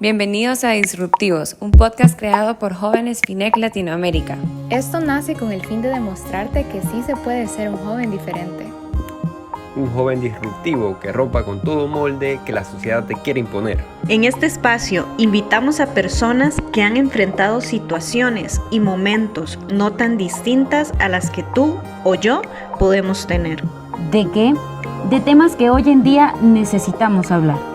Bienvenidos a Disruptivos, un podcast creado por jóvenes FINEC Latinoamérica. Esto nace con el fin de demostrarte que sí se puede ser un joven diferente. Un joven disruptivo que rompa con todo molde que la sociedad te quiere imponer. En este espacio invitamos a personas que han enfrentado situaciones y momentos no tan distintas a las que tú o yo podemos tener. ¿De qué? De temas que hoy en día necesitamos hablar.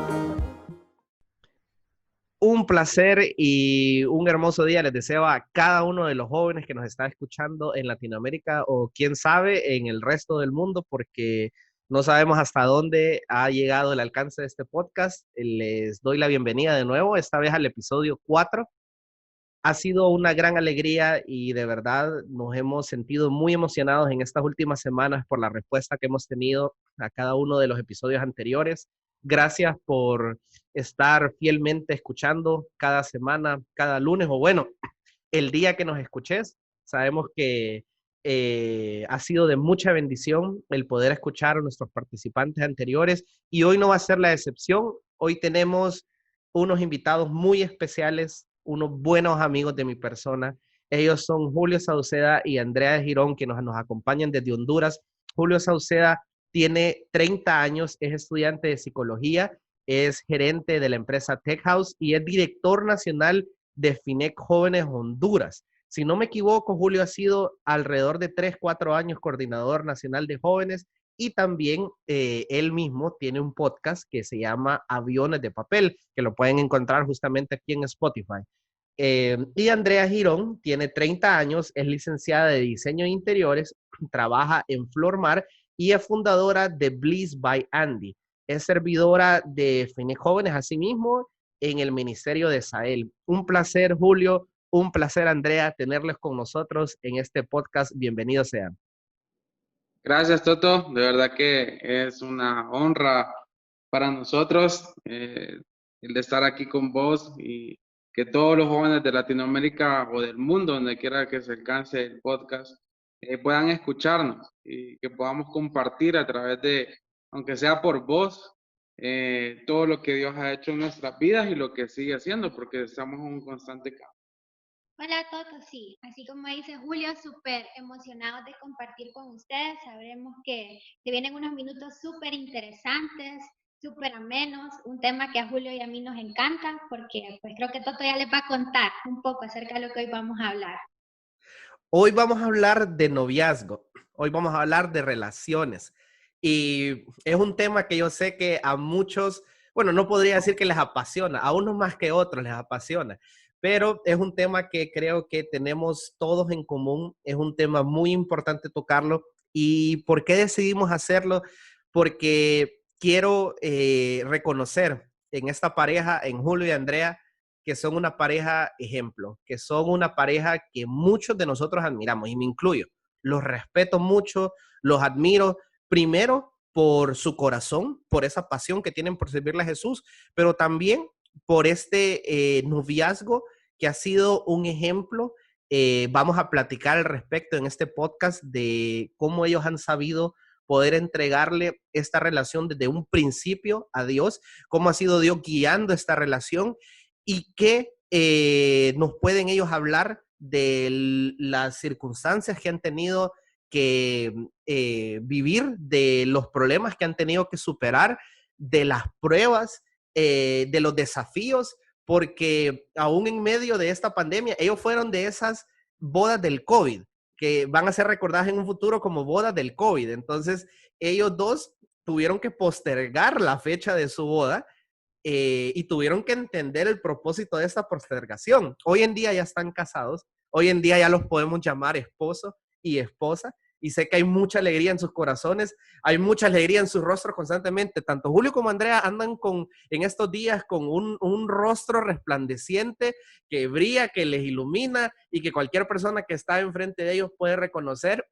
Un placer y un hermoso día les deseo a cada uno de los jóvenes que nos está escuchando en Latinoamérica o quién sabe en el resto del mundo, porque no sabemos hasta dónde ha llegado el alcance de este podcast. Les doy la bienvenida de nuevo, esta vez al episodio 4. Ha sido una gran alegría y de verdad nos hemos sentido muy emocionados en estas últimas semanas por la respuesta que hemos tenido a cada uno de los episodios anteriores. Gracias por estar fielmente escuchando cada semana, cada lunes, o bueno, el día que nos escuches. Sabemos que ha sido de mucha bendición el poder escuchar a nuestros participantes anteriores y hoy no va a ser la excepción. Hoy tenemos unos invitados muy especiales, unos buenos amigos de mi persona. Ellos son Julio Sauceda y Andrea Girón, que nos acompañan desde Honduras. Julio Sauceda tiene 30 años, es estudiante de psicología, es gerente de la empresa Tech House y es director nacional de FINEC Jóvenes Honduras. Si no me equivoco, Julio ha sido alrededor de 3, 4 años coordinador nacional de jóvenes y también él mismo tiene un podcast que se llama Aviones de Papel, que lo pueden encontrar justamente aquí en Spotify. Y Andrea Girón tiene 30 años, es licenciada de diseño de interiores, trabaja en Flormar y es fundadora de Bliss by Andy. Es servidora de FINEC Jóvenes, asimismo, en el Ministerio de Sahel. Un placer, Julio, un placer, Andrea, tenerles con nosotros en este podcast. Bienvenidos sean. Gracias, Toto. De verdad que es una honra para nosotros el de estar aquí con vos y que todos los jóvenes de Latinoamérica o del mundo, donde quiera que se alcance el podcast, puedan escucharnos y que podamos compartir a través de, aunque sea por voz, todo lo que Dios ha hecho en nuestras vidas y lo que sigue haciendo, porque estamos en un constante cambio. Hola Toto, sí, así como dice Julio, súper emocionados de compartir con ustedes. Sabremos que vienen unos minutos súper interesantes, súper amenos, un tema que a Julio y a mí nos encanta, porque pues creo que Toto ya les va a contar un poco acerca de lo que hoy vamos a hablar. Hoy vamos a hablar de noviazgo, hoy vamos a hablar de relaciones y es un tema que yo sé que a muchos, bueno, no podría decir que les apasiona, a unos más que otros les apasiona, pero es un tema que creo que tenemos todos en común, es un tema muy importante tocarlo. ¿Y por qué decidimos hacerlo? Porque quiero reconocer en esta pareja, en Julio y Andrea, que son una pareja ejemplo, que son una pareja que muchos de nosotros admiramos, y me incluyo. Los respeto mucho, los admiro, primero por su corazón, por esa pasión que tienen por servirle a Jesús, pero también por este noviazgo que ha sido un ejemplo. Vamos a platicar al respecto en este podcast de cómo ellos han sabido poder entregarle esta relación desde un principio a Dios, cómo ha sido Dios guiando esta relación y qué nos pueden ellos hablar de las circunstancias que han tenido que vivir, de los problemas que han tenido que superar, de las pruebas, de los desafíos, porque aún en medio de esta pandemia, ellos fueron de esas bodas del COVID, que van a ser recordadas en un futuro como bodas del COVID. Entonces, ellos dos tuvieron que postergar la fecha de su boda y tuvieron que entender el propósito de esta postergación. Hoy en día ya están casados, hoy en día ya los podemos llamar esposo y esposa, y sé que hay mucha alegría en sus corazones, hay mucha alegría en sus rostros constantemente. Tanto Julio como Andrea andan en estos días con un rostro resplandeciente que brilla, que les ilumina y que cualquier persona que está enfrente de ellos puede reconocer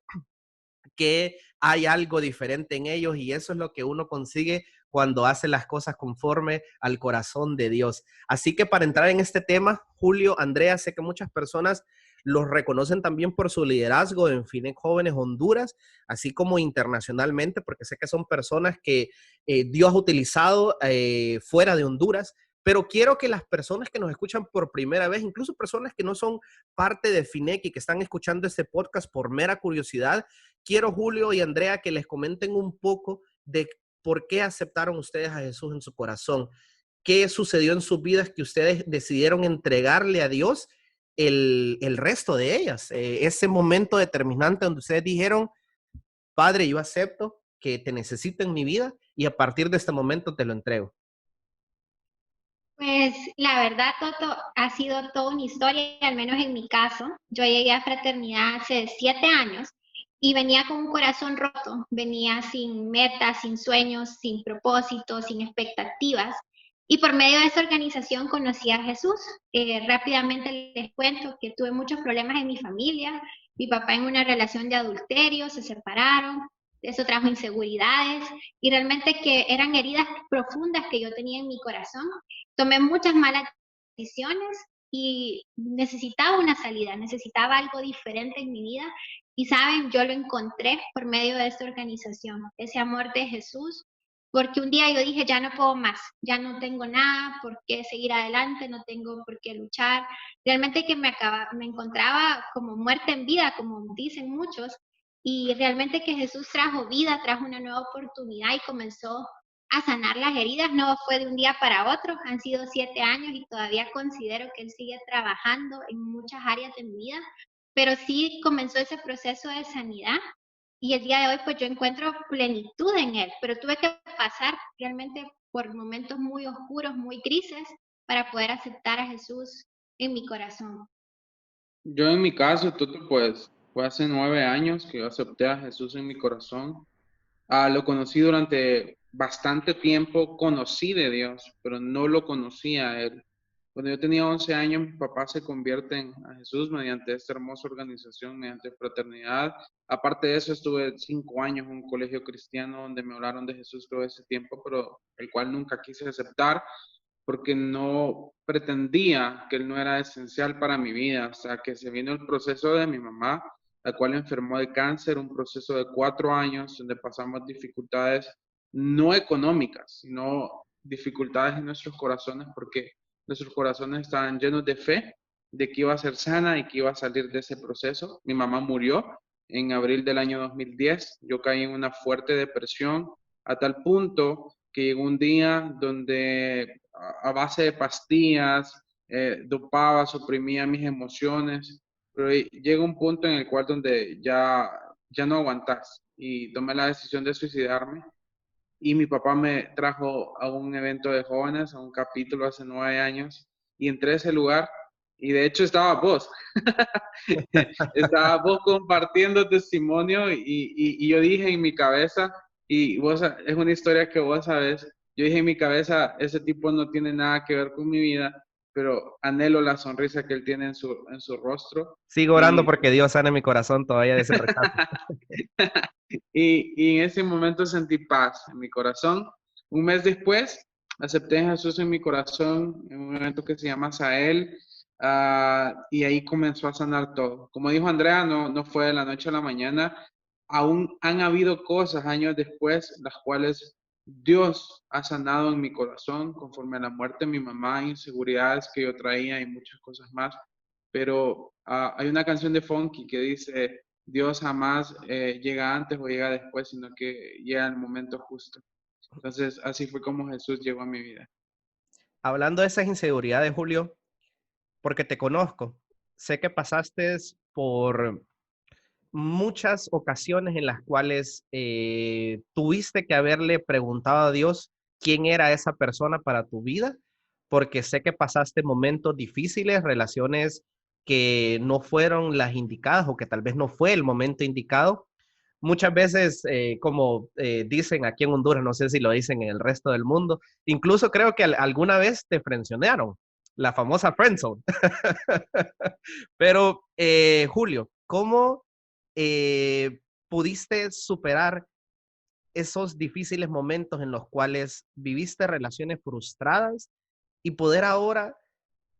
que hay algo diferente en ellos, y eso es lo que uno consigue cuando hace las cosas conforme al corazón de Dios. Así que para entrar en este tema, Julio, Andrea, sé que muchas personas los reconocen también por su liderazgo en FINEC Jóvenes Honduras, así como internacionalmente, porque sé que son personas que Dios ha utilizado fuera de Honduras, Pero quiero que las personas que nos escuchan por primera vez, incluso personas que no son parte de FINEC y que están escuchando este podcast por mera curiosidad, quiero, Julio y Andrea, que les comenten un poco de por qué aceptaron ustedes a Jesús en su corazón. ¿Qué sucedió en sus vidas que ustedes decidieron entregarle a Dios el resto de ellas? Ese momento determinante donde ustedes dijeron, Padre, yo acepto que te necesito en mi vida y a partir de este momento te lo entrego. Pues la verdad, Toto, ha sido toda una historia, al menos en mi caso. Yo llegué a Fraternidad hace 7 años y venía con un corazón roto, venía sin metas, sin sueños, sin propósitos, sin expectativas. Y por medio de esa organización conocí a Jesús. Rápidamente les cuento que tuve muchos problemas en mi familia. Mi papá en una relación de adulterio, se separaron. Eso trajo inseguridades y realmente que eran heridas profundas que yo tenía en mi corazón. Tomé muchas malas decisiones y necesitaba una salida, necesitaba algo diferente en mi vida. Y saben, yo lo encontré por medio de esta organización, ese amor de Jesús, porque un día yo dije, ya no puedo más, ya no tengo nada por qué seguir adelante, no tengo por qué luchar. Realmente que me encontraba como muerta en vida, como dicen muchos, y realmente que Jesús trajo vida, trajo una nueva oportunidad y comenzó a sanar las heridas. No fue de un día para otro, han sido 7 años y todavía considero que Él sigue trabajando en muchas áreas de mi vida, pero sí comenzó ese proceso de sanidad y el día de hoy pues yo encuentro plenitud en Él, pero tuve que pasar realmente por momentos muy oscuros, muy grises, para poder aceptar a Jesús en mi corazón. Yo en mi caso, Toto, pues fue hace 9 años que yo acepté a Jesús en mi corazón. Lo conocí durante bastante tiempo, conocí de Dios, pero no lo conocía a Él. Cuando yo tenía 11 años, mis papás se convierten a Jesús mediante esta hermosa organización, mediante Fraternidad. Aparte de eso, estuve 5 años en un colegio cristiano donde me hablaron de Jesús todo ese tiempo, pero el cual nunca quise aceptar porque no pretendía que Él no era esencial para mi vida. Hasta que se vino el proceso de mi mamá, la cual enfermó de cáncer, un proceso de 4 años donde pasamos dificultades no económicas, sino dificultades en nuestros corazones porque nuestros corazones estaban llenos de fe de que iba a ser sana y que iba a salir de ese proceso. Mi mamá murió en abril del año 2010. Yo caí en una fuerte depresión a tal punto que llegó un día donde a base de pastillas, dopaba, suprimía mis emociones, pero llega un punto en el cual donde ya no aguantas y tomé la decisión de suicidarme. Y mi papá me trajo a un evento de jóvenes, a un capítulo hace 9 años, y entré a ese lugar, y de hecho estaba vos, estaba vos compartiendo testimonio, y yo dije en mi cabeza, y vos, es una historia que vos sabes, yo dije en mi cabeza, ese tipo no tiene nada que ver con mi vida, pero anhelo la sonrisa que él tiene en su rostro. Sigo orando porque Dios sana mi corazón todavía de ese rechazo. Y en ese momento sentí paz en mi corazón. Un mes después, acepté a Jesús en mi corazón en un evento que se llama Sael, y ahí comenzó a sanar todo. Como dijo Andrea, no fue de la noche a la mañana. Aún han habido cosas años después, las cuales Dios ha sanado en mi corazón, conforme a la muerte de mi mamá, inseguridades que yo traía y muchas cosas más. Pero hay una canción de Funky que dice, Dios jamás llega antes o llega después, sino que llega en el momento justo. Entonces, así fue como Jesús llegó a mi vida. Hablando de esas inseguridades, Julio, porque te conozco, sé que pasaste por muchas ocasiones en las cuales tuviste que haberle preguntado a Dios quién era esa persona para tu vida, porque sé que pasaste momentos difíciles, relaciones que no fueron las indicadas o que tal vez no fue el momento indicado. Muchas veces, como dicen aquí en Honduras, no sé si lo dicen en el resto del mundo, incluso creo que alguna vez te frencionaron, la famosa friendzone. Pero, Julio, ¿cómo pudiste superar esos difíciles momentos en los cuales viviste relaciones frustradas y poder ahora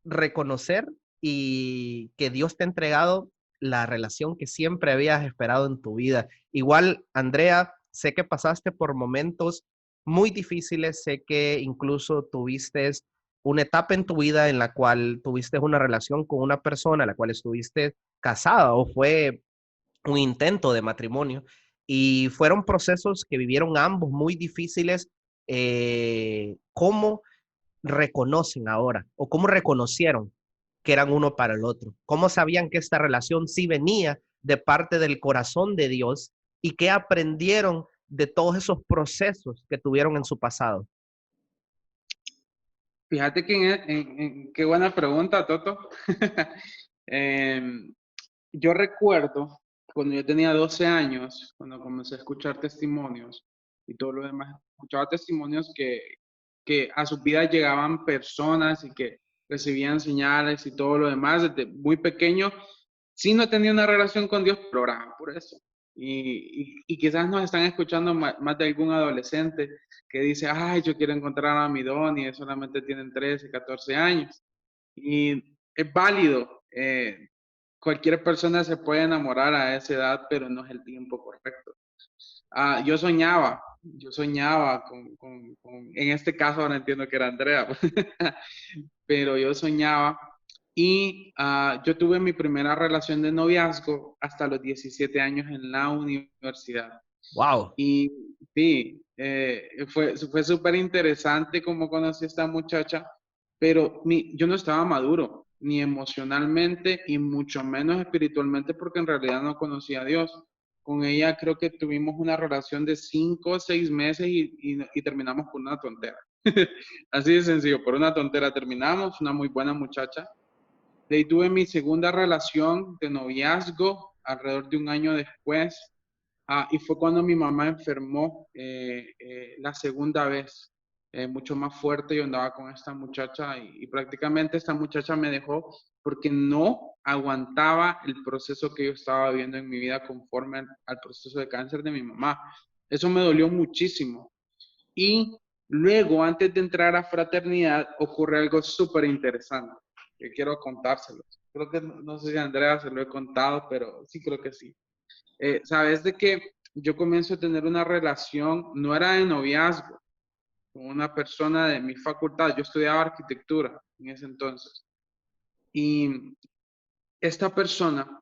reconocer y que Dios te ha entregado la relación que siempre habías esperado en tu vida? Igual, Andrea, sé que pasaste por momentos muy difíciles, sé que incluso tuviste una etapa en tu vida en la cual tuviste una relación con una persona, la cual estuviste casada o fue un intento de matrimonio y fueron procesos que vivieron ambos muy difíciles. ¿Cómo reconocen ahora o cómo reconocieron que eran uno para el otro? ¿Cómo sabían que esta relación sí venía de parte del corazón de Dios y qué aprendieron de todos esos procesos que tuvieron en su pasado? Fíjate que qué buena pregunta, Toto. Yo recuerdo cuando yo tenía 12 años, cuando comencé a escuchar testimonios y todo lo demás, escuchaba testimonios que a sus vidas llegaban personas y que recibían señales y todo lo demás. Desde muy pequeño, sí no tenía una relación con Dios, pero oraba por eso. Y quizás nos están escuchando más de algún adolescente que dice, ay, yo quiero encontrar a mi don y solamente tienen 13, 14 años. Y es válido. Cualquier persona se puede enamorar a esa edad, pero no es el tiempo correcto. Yo soñaba en este caso ahora entiendo que era Andrea, pero yo soñaba y yo tuve mi primera relación de noviazgo hasta los 17 años en la universidad. Wow. Y sí, fue súper interesante cómo conocí a esta muchacha, pero yo no estaba maduro, ni emocionalmente y mucho menos espiritualmente, porque en realidad no conocía a Dios. Con ella creo que tuvimos una relación de 5 o 6 meses y terminamos por una tontera. Así de sencillo, por una tontera terminamos, una muy buena muchacha. De ahí tuve mi segunda relación de noviazgo alrededor de un año después. Y fue cuando mi mamá enfermó la segunda vez, mucho más fuerte. Yo andaba con esta muchacha y prácticamente esta muchacha me dejó porque no aguantaba el proceso que yo estaba viviendo en mi vida conforme al proceso de cáncer de mi mamá. Eso me dolió muchísimo. Y luego, antes de entrar a fraternidad, ocurre algo súper interesante que quiero contárselo. Creo que no sé si a Andrea se lo he contado, pero sí creo que sí. Sabes de que yo comienzo a tener una relación, no era de noviazgo, con una persona de mi facultad. Yo estudiaba arquitectura en ese entonces. Y esta persona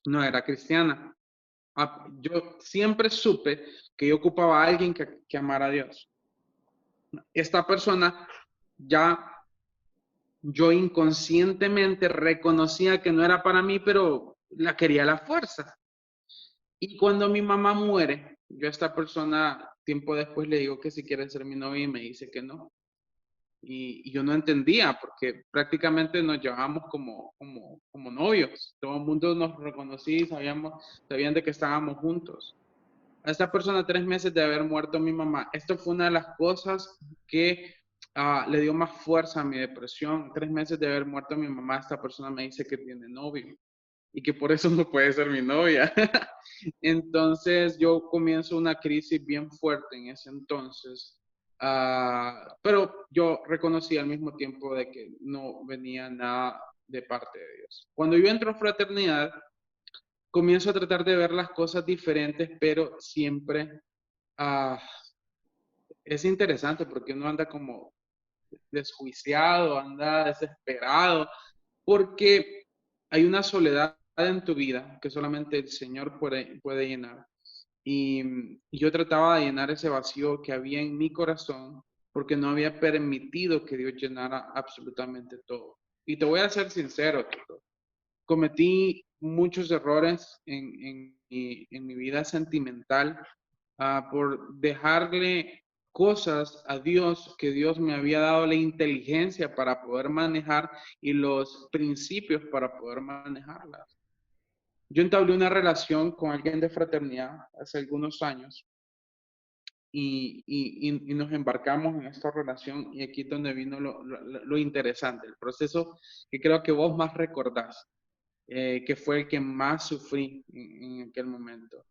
no era cristiana. Yo siempre supe que yo ocupaba a alguien que amara a Dios. Esta persona ya yo inconscientemente reconocía que no era para mí, pero la quería a la fuerza. Y cuando mi mamá muere, yo a esta persona tiempo después le digo que si quiere ser mi novia y me dice que no. Y yo no entendía porque prácticamente nos llevábamos como novios. Todo el mundo nos reconocía y sabían de que estábamos juntos. A esta persona, 3 meses de haber muerto mi mamá, esto fue una de las cosas que le dio más fuerza a mi depresión. 3 meses de haber muerto mi mamá, esta persona me dice que tiene novio y que por eso no puede ser mi novia. Entonces yo comienzo una crisis bien fuerte en ese entonces, pero yo reconocí al mismo tiempo de que no venía nada de parte de Dios. Cuando yo entro a fraternidad, comienzo a tratar de ver las cosas diferentes, pero siempre es interesante porque uno anda como desjuiciado, anda desesperado, porque hay una soledad en tu vida que solamente el Señor puede llenar. Y yo trataba de llenar ese vacío que había en mi corazón porque no había permitido que Dios llenara absolutamente todo. Y te voy a ser sincero, Tito. Cometí muchos errores en mi vida sentimental por dejarle cosas a Dios que Dios me había dado la inteligencia para poder manejar y los principios para poder manejarlas. Yo entablé una relación con alguien de fraternidad hace algunos años y nos embarcamos en esta relación y aquí es donde vino lo interesante, el proceso que creo que vos más recordás, que fue el que más sufrí en aquel momento.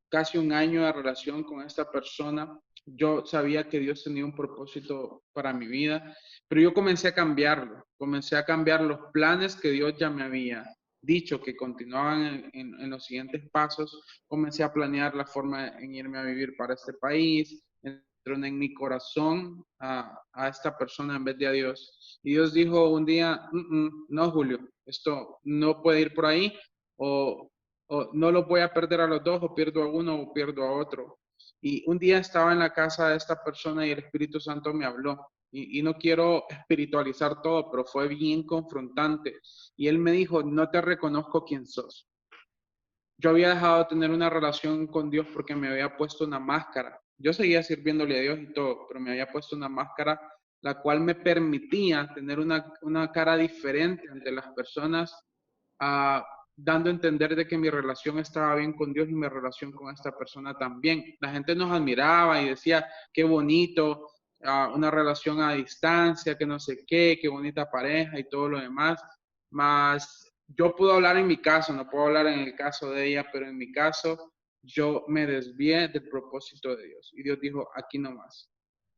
Casi un año de relación con esta persona, yo sabía que Dios tenía un propósito para mi vida, pero yo comencé a cambiarlo, comencé a cambiar los planes que Dios ya me había dicho que continuaban en los siguientes pasos. Comencé a planear la forma en irme a vivir para este país, en en mi corazón a esta persona en vez de a Dios. Y Dios dijo un día, no, Julio, esto no puede ir por ahí, o no lo voy a perder a los dos, o pierdo a uno o pierdo a otro. Y un día estaba en la casa de esta persona y el Espíritu Santo me habló. Y no quiero espiritualizar todo, pero fue bien confrontante. Y él me dijo, no te reconozco quién sos. Yo había dejado de tener una relación con Dios porque me había puesto una máscara. Yo seguía sirviéndole a Dios y todo, pero me había puesto una máscara la cual me permitía tener una cara diferente ante las personas, dando a entender de que mi relación estaba bien con Dios y mi relación con esta persona también. La gente nos admiraba y decía, qué bonito, una relación a distancia, que no sé qué bonita pareja y todo lo demás. Más yo puedo hablar en mi caso, no puedo hablar en el caso de ella, pero en mi caso yo me desvié del propósito de Dios. Y Dios dijo, aquí no más.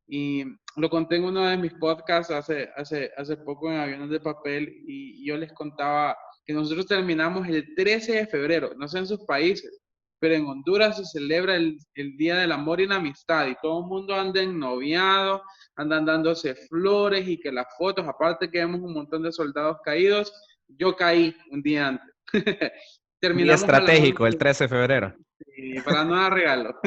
Y lo conté en uno de mis podcasts hace poco en Aviones de Papel, y yo les contaba que nosotros terminamos el 13 de febrero, no sé en sus países, pero en Honduras se celebra el Día del Amor y la Amistad, y todo el mundo anda ennoviado, andan dándose flores y que las fotos, aparte que vemos un montón de soldados caídos, yo caí un día antes. Día Terminamos a las estratégico, el 11, 13 de febrero. y para no dar regalo.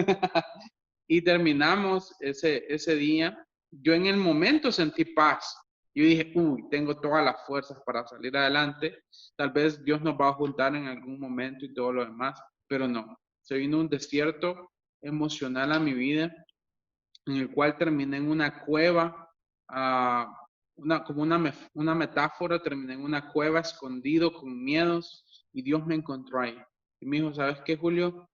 Y terminamos ese día. Yo en el momento sentí paz. Yo dije, tengo todas las fuerzas para salir adelante. Tal vez Dios nos va a juntar en algún momento y todo lo demás, pero no. Se vino un desierto emocional a mi vida, en el cual terminé en una cueva, como una metáfora, terminé en una cueva escondido con miedos, y Dios me encontró ahí. Y me dijo, ¿sabes qué, Julio?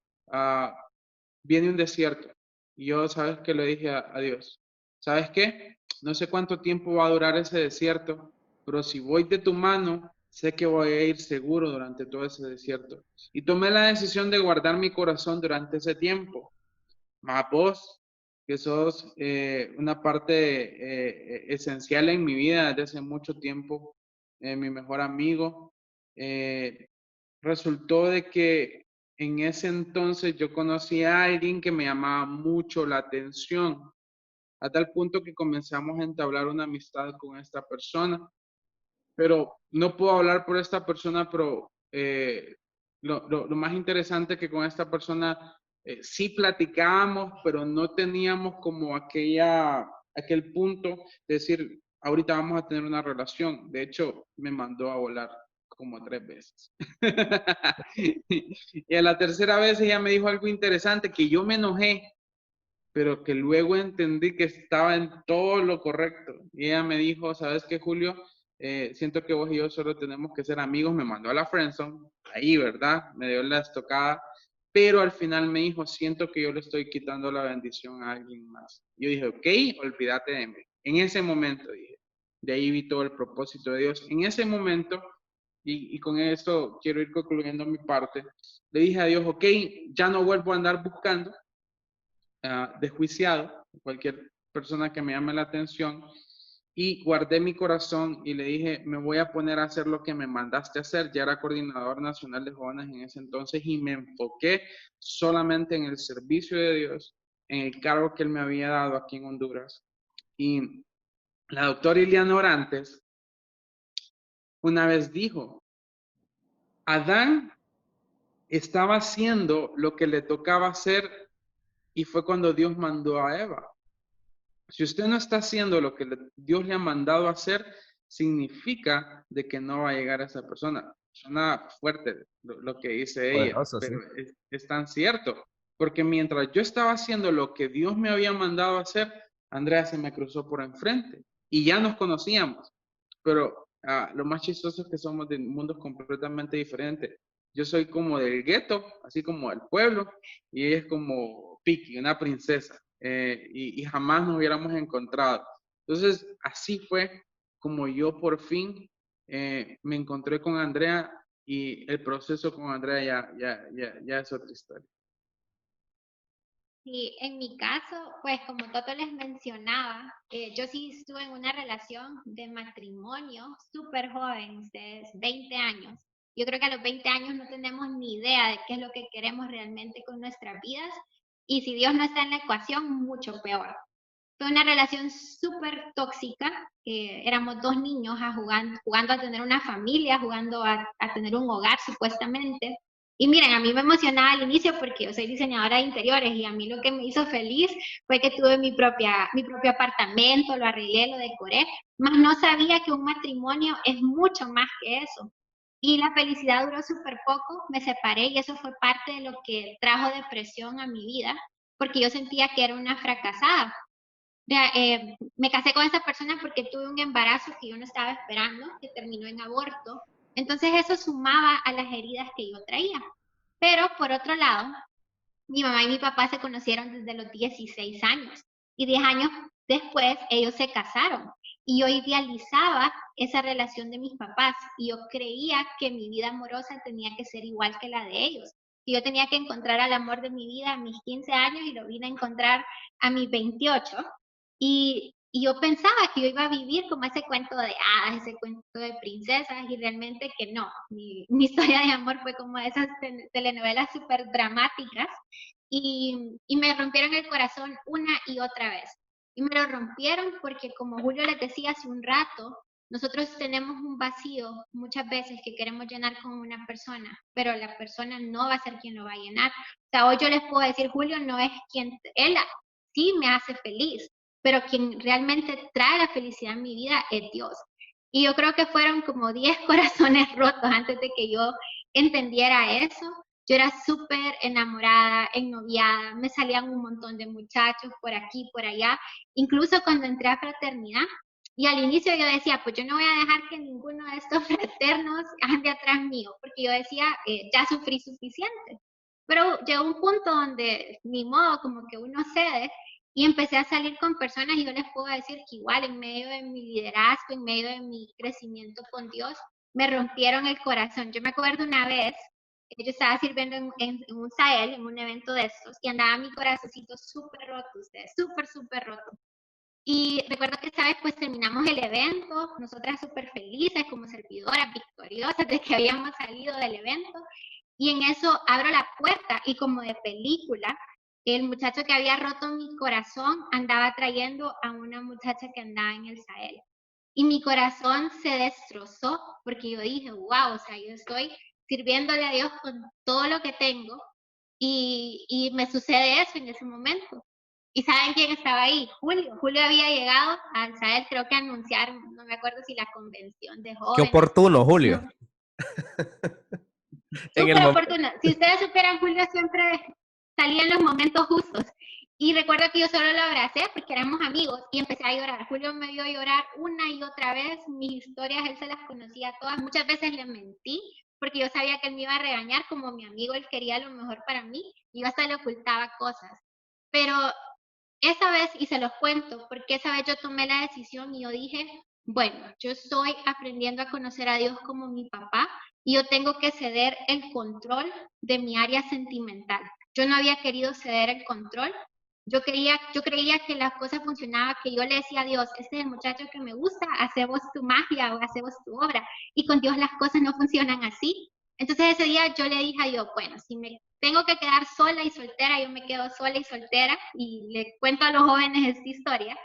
Viene un desierto. Y yo, ¿sabes qué? Le dije a Dios, ¿sabes qué? No sé cuánto tiempo va a durar ese desierto, pero si voy de tu mano, sé que voy a ir seguro durante todo ese desierto. Y tomé la decisión de guardar mi corazón durante ese tiempo. Más vos, que sos una parte esencial en mi vida desde hace mucho tiempo, mi mejor amigo, resultó de que en ese entonces yo conocí a alguien que me llamaba mucho la atención, a tal punto que comenzamos a entablar una amistad con esta persona. Pero no puedo hablar por esta persona, pero lo más interesante es que con esta persona sí platicábamos, pero no teníamos como aquel punto de decir, ahorita vamos a tener una relación. De hecho, me mandó a volar como 3 veces. Y a la tercera vez ella me dijo algo interesante, que yo me enojé, pero que luego entendí que estaba en todo lo correcto. Y ella me dijo, ¿sabes qué, Julio? Siento que vos y yo solo tenemos que ser amigos. Me mandó a la friendzone, ahí, ¿verdad? Me dio la estocada, pero al final me dijo, siento que yo le estoy quitando la bendición a alguien más. Yo dije, ok, olvídate de mí. En ese momento dije, de ahí vi todo el propósito de Dios. En ese momento, y con esto quiero ir concluyendo mi parte, le dije a Dios, ok, ya no vuelvo a andar buscando desjuiciado, cualquier persona que me llame la atención, y guardé mi corazón y le dije, me voy a poner a hacer lo que me mandaste a hacer. Ya era coordinador nacional de jóvenes en ese entonces y me enfoqué solamente en el servicio de Dios, en el cargo que Él me había dado aquí en Honduras. Y la doctora Iliana Orantes una vez dijo, Adán estaba haciendo lo que le tocaba hacer, y fue cuando Dios mandó a Eva. Si usted no está haciendo lo que Dios le ha mandado a hacer, significa de que no va a llegar a esa persona. Suena fuerte lo que dice ella, Poderoso, pero sí. es tan cierto. Porque mientras yo estaba haciendo lo que Dios me había mandado a hacer, Andrea se me cruzó por enfrente y ya nos conocíamos. Pero lo más chistoso es que somos de mundos completamente diferentes. Yo soy como del gueto, así como del pueblo, y ella es como Piki, una princesa. Y jamás nos hubiéramos encontrado. Entonces, así fue como yo por fin me encontré con Andrea, y el proceso con Andrea ya es otra historia. Sí, en mi caso, pues como Toto les mencionaba, yo sí estuve en una relación de matrimonio súper joven, ustedes, 20 años. Yo creo que a los 20 años no tenemos ni idea de qué es lo que queremos realmente con nuestras vidas, y si Dios no está en la ecuación, mucho peor. Fue una relación súper tóxica. Éramos dos niños jugando a tener una familia, jugando a tener un hogar supuestamente. Y miren, a mí me emocionaba al inicio porque yo soy diseñadora de interiores y a mí lo que me hizo feliz fue que tuve mi propio apartamento, lo arreglé, lo decoré, mas no sabía que un matrimonio es mucho más que eso. Y la felicidad duró súper poco, me separé y eso fue parte de lo que trajo depresión a mi vida, porque yo sentía que era una fracasada. Me casé con esa persona porque tuve un embarazo que yo no estaba esperando, que terminó en aborto. Entonces eso sumaba a las heridas que yo traía. Pero por otro lado, mi mamá y mi papá se conocieron desde los 16 años y 10 años después ellos se casaron. Y yo idealizaba esa relación de mis papás y yo creía que mi vida amorosa tenía que ser igual que la de ellos. Y yo tenía que encontrar al amor de mi vida a mis 15 años y lo vine a encontrar a mis 28. Y yo pensaba que yo iba a vivir como ese cuento de hadas, ese cuento de princesas, y realmente que no. Mi historia de amor fue como esas telenovelas súper dramáticas, y me rompieron el corazón una y otra vez. Y me lo rompieron porque, como Julio les decía hace un rato, nosotros tenemos un vacío muchas veces que queremos llenar con una persona, pero la persona no va a ser quien lo va a llenar. O sea, hoy yo les puedo decir, Julio no es quien, él sí me hace feliz, pero quien realmente trae la felicidad en mi vida es Dios. Y yo creo que fueron como 10 corazones rotos antes de que yo entendiera eso. Yo era súper enamorada, ennoviada, me salían un montón de muchachos por aquí, por allá, incluso cuando entré a fraternidad. Y al inicio yo decía, pues yo no voy a dejar que ninguno de estos fraternos ande atrás mío, porque yo decía, ya sufrí suficiente. Pero llegó un punto donde ni modo, como que uno cede, y empecé a salir con personas y yo les puedo decir que igual en medio de mi liderazgo, en medio de mi crecimiento con Dios, me rompieron el corazón. Yo me acuerdo una vez, yo estaba sirviendo en un Sahel, en un evento de estos, y andaba mi corazoncito súper roto, ustedes, súper, súper roto. Y recuerdo que esa vez pues terminamos el evento, nosotras súper felices como servidoras, victoriosas de que habíamos salido del evento, y en eso abro la puerta y como de película, el muchacho que había roto mi corazón andaba trayendo a una muchacha que andaba en el Sahel. Y mi corazón se destrozó porque yo dije, wow, o sea, yo estoy sirviéndole a Dios con todo lo que tengo y me sucede eso en ese momento. ¿Y saben quién estaba ahí? Julio. Julio había llegado al Sahel, creo que anunciaron, no me acuerdo si la convención de Qué jóvenes. oportuno, Julio. No. En el Súper oportuno. Si ustedes supieran, Julio siempre salía en los momentos justos. Y recuerdo que yo solo lo abracé porque éramos amigos y empecé a llorar. Julio me vio llorar una y otra vez. Mis historias él se las conocía todas. Muchas veces le mentí porque yo sabía que él me iba a regañar. Como mi amigo, él quería lo mejor para mí y yo hasta le ocultaba cosas. Pero esa vez, y se los cuento, porque esa vez yo tomé la decisión y yo dije, bueno, yo estoy aprendiendo a conocer a Dios como mi papá y yo tengo que ceder el control de mi área sentimental. Yo no había querido ceder el control. Yo creía que las cosas funcionaban, que yo le decía a Dios, este es el muchacho que me gusta, hace vos tu magia o hace vos tu obra. Y con Dios las cosas no funcionan así. Entonces ese día yo le dije a Dios, bueno, si me tengo que quedar sola y soltera, yo me quedo sola y soltera y le cuento a los jóvenes esta historia.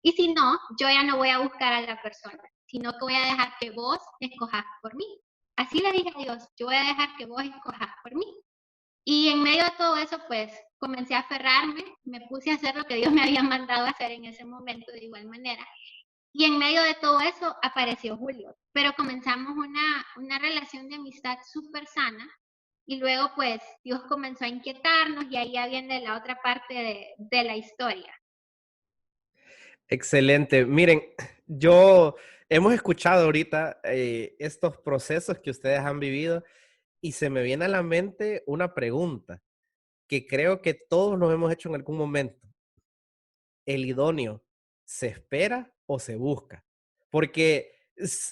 Y si no, yo ya no voy a buscar a la persona, sino que voy a dejar que vos escojas por mí. Así le dije a Dios, yo voy a dejar que vos escojas por mí. Y en medio de todo eso, pues comencé a aferrarme, me puse a hacer lo que Dios me había mandado a hacer en ese momento de igual manera. Y en medio de todo eso apareció Julio, pero comenzamos una relación de amistad súper sana y luego pues Dios comenzó a inquietarnos y ahí ya viene la otra parte de la historia. Excelente. Miren, hemos escuchado ahorita estos procesos que ustedes han vivido y se me viene a la mente una pregunta que creo que todos nos hemos hecho en algún momento. ¿El idóneo se espera o se busca? Porque,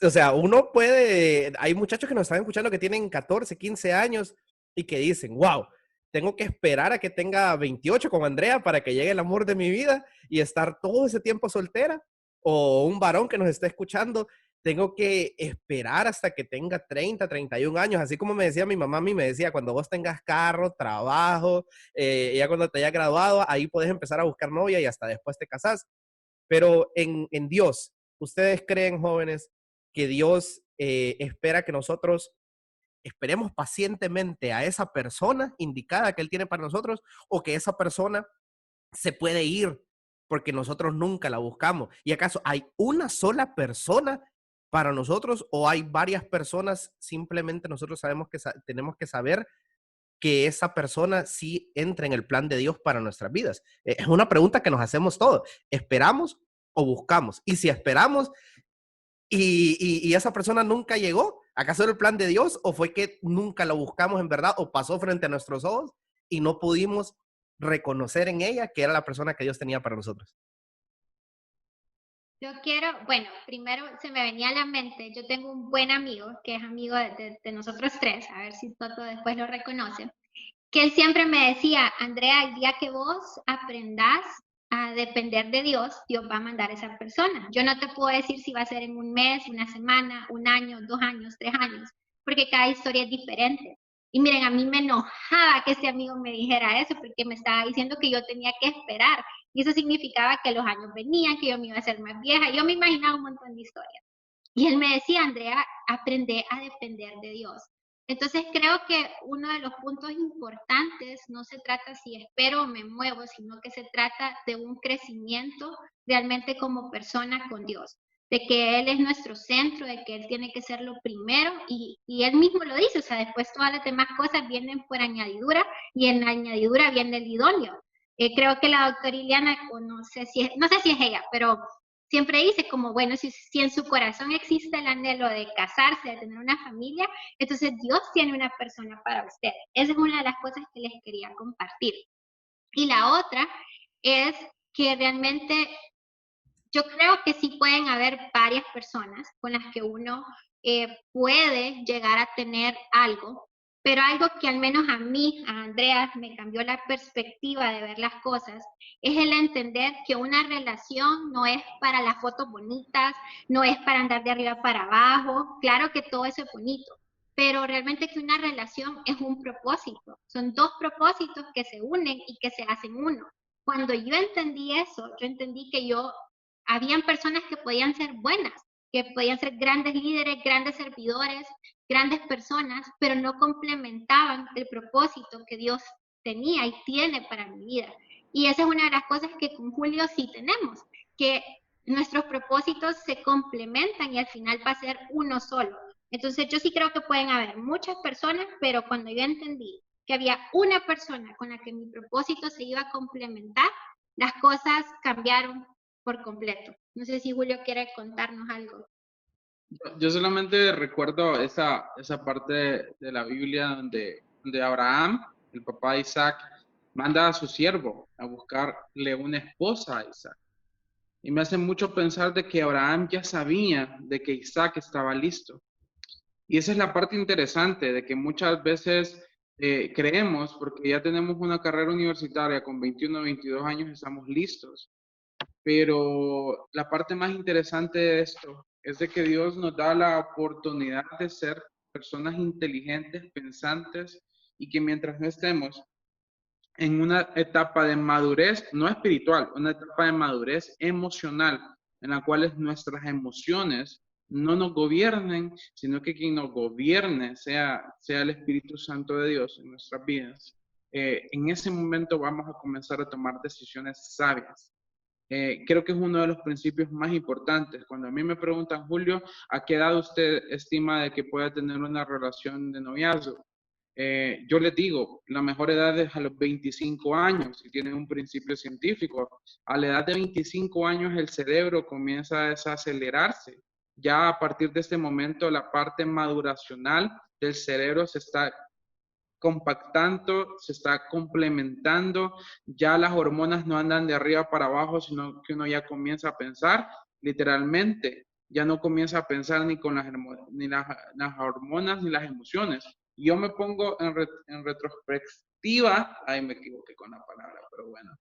o sea, uno puede, hay muchachos que nos están escuchando que tienen 14, 15 años y que dicen, wow, tengo que esperar a que tenga 28 con Andrea para que llegue el amor de mi vida y estar todo ese tiempo soltera. O un varón que nos está escuchando, tengo que esperar hasta que tenga 30, 31 años. Así como me decía mi mamá, a mí me decía, cuando vos tengas carro, trabajo, ya cuando te hayas graduado, ahí puedes empezar a buscar novia y hasta después te casás. Pero en Dios, ¿ustedes creen, jóvenes, que Dios espera que nosotros esperemos pacientemente a esa persona indicada que Él tiene para nosotros, o que esa persona se puede ir porque nosotros nunca la buscamos? ¿Y acaso hay una sola persona para nosotros, o hay varias personas? Simplemente nosotros sabemos que tenemos que saber que esa persona sí entra en el plan de Dios para nuestras vidas. Es una pregunta que nos hacemos todos. ¿Esperamos o buscamos? Y si esperamos y esa persona nunca llegó, ¿acaso era el plan de Dios, o fue que nunca lo buscamos en verdad, o pasó frente a nuestros ojos y no pudimos reconocer en ella que era la persona que Dios tenía para nosotros? Yo quiero, bueno, primero se me venía a la mente, yo tengo un buen amigo que es amigo de nosotros tres, a ver si Toto después lo reconoce, que él siempre me decía: Andrea, el día que vos aprendás a depender de Dios, Dios va a mandar a esa persona. Yo no te puedo decir si va a ser en un mes, una semana, un año, 2 años, 3 años, porque cada historia es diferente. Y miren, a mí me enojaba que este amigo me dijera eso, porque me estaba diciendo que yo tenía que esperar. Y eso significaba que los años venían, que yo me iba a hacer más vieja. Yo me imaginaba un montón de historias. Y él me decía: Andrea, aprende a depender de Dios. Entonces creo que uno de los puntos importantes no se trata si espero o me muevo, sino que se trata de un crecimiento realmente como persona con Dios, de que Él es nuestro centro, de que Él tiene que ser lo primero, y Él mismo lo dice, o sea, después todas las demás cosas vienen por añadidura, y en la añadidura viene el idóneo. Creo que la doctora Iliana, o no sé si es ella, pero siempre dice como, bueno, si en su corazón existe el anhelo de casarse, de tener una familia, entonces Dios tiene una persona para usted. Esa es una de las cosas que les quería compartir. Y la otra es que realmente yo creo que sí pueden haber varias personas con las que uno puede llegar a tener algo, pero algo que al menos a mí, a Andrea, me cambió la perspectiva de ver las cosas, es el entender que una relación no es para las fotos bonitas, no es para andar de arriba para abajo. Claro que todo eso es bonito, pero realmente que una relación es un propósito. Son dos propósitos que se unen y que se hacen uno. Cuando yo entendí eso, yo entendí que habían personas que podían ser buenas, que podían ser grandes líderes, grandes servidores, grandes personas, pero no complementaban el propósito que Dios tenía y tiene para mi vida. Y esa es una de las cosas que con Julio sí tenemos, que nuestros propósitos se complementan y al final va a ser uno solo. Entonces yo sí creo que pueden haber muchas personas, pero cuando yo entendí que había una persona con la que mi propósito se iba a complementar, las cosas cambiaron por completo. No sé si Julio quiere contarnos algo. Yo solamente recuerdo esa parte de la Biblia donde Abraham, el papá de Isaac, manda a su siervo a buscarle una esposa a Isaac. Y me hace mucho pensar de que Abraham ya sabía de que Isaac estaba listo. Y esa es la parte interesante, de que muchas veces creemos, porque ya tenemos una carrera universitaria con 21 o 22 años, estamos listos. Pero la parte más interesante de esto es de que Dios nos da la oportunidad de ser personas inteligentes, pensantes, y que mientras no estemos en una etapa de madurez, no espiritual, una etapa de madurez emocional, en la cual nuestras emociones no nos gobiernen, sino que quien nos gobierne sea el Espíritu Santo de Dios en nuestras vidas. En ese momento vamos a comenzar a tomar decisiones sabias. Creo que es uno de los principios más importantes. Cuando a mí me preguntan, Julio, ¿a qué edad usted estima de que pueda tener una relación de noviazgo? Yo les digo, la mejor edad es a los 25 años, y tienen un principio científico. A la edad de 25 años el cerebro comienza a desacelerarse. Ya a partir de este momento la parte maduracional del cerebro se está compactando, se está complementando, ya las hormonas no andan de arriba para abajo, sino que uno ya comienza a pensar, literalmente, ya no comienza a pensar ni con las hormonas ni las emociones. Yo me pongo en retrospectiva, ahí me equivoqué con la palabra, pero bueno,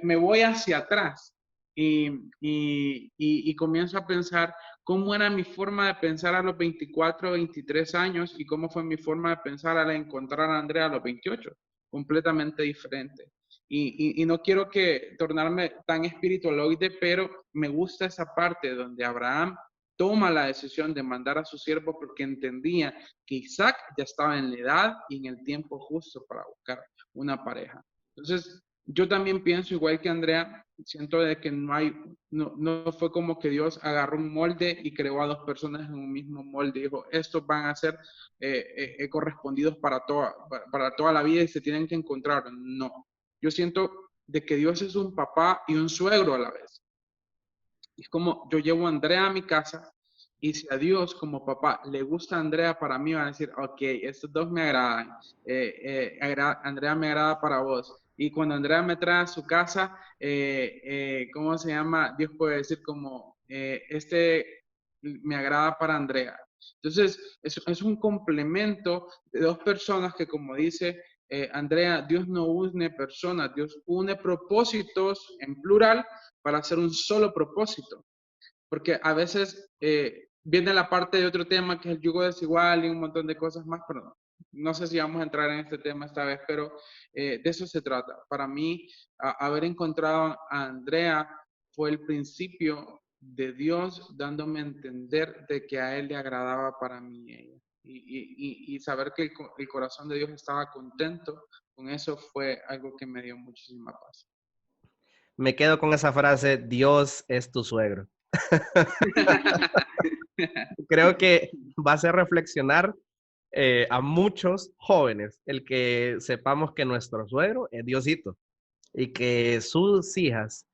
me voy hacia atrás y comienzo a pensar cómo era mi forma de pensar a los 24, 23 años y cómo fue mi forma de pensar al encontrar a Andrea a los 28, completamente diferente. Y no quiero que tornarme tan espiritualoide, pero me gusta esa parte donde Abraham toma la decisión de mandar a su siervo porque entendía que Isaac ya estaba en la edad y en el tiempo justo para buscar una pareja. Entonces, yo también pienso igual que Andrea, siento de que no fue como que Dios agarró un molde y creó a dos personas en un mismo molde. Dijo, estos van a ser correspondidos para toda la vida y se tienen que encontrar. No, yo siento de que Dios es un papá y un suegro a la vez. Es como yo llevo a Andrea a mi casa y si a Dios como papá le gusta a Andrea, para mí va a decir, ok, estos dos me agradan, Andrea me agrada para vos. Y cuando Andrea me trae a su casa, ¿cómo se llama? Dios puede decir como, este me agrada para Andrea. Entonces, es un complemento de dos personas que, como dice Andrea, Dios no une personas, Dios une propósitos en plural para hacer un solo propósito. Porque a veces viene la parte de otro tema que es el yugo desigual y un montón de cosas más, pero no sé si vamos a entrar en este tema esta vez, pero de eso se trata. Para mí, haber encontrado a Andrea fue el principio de Dios dándome a entender de que a Él le agradaba para mí ella. Y saber que el corazón de Dios estaba contento con eso fue algo que me dio muchísima paz. Me quedo con esa frase, Dios es tu suegro. Creo que va a hacer reflexionar a muchos jóvenes el que sepamos que nuestro suegro es Diosito y que sus hijas,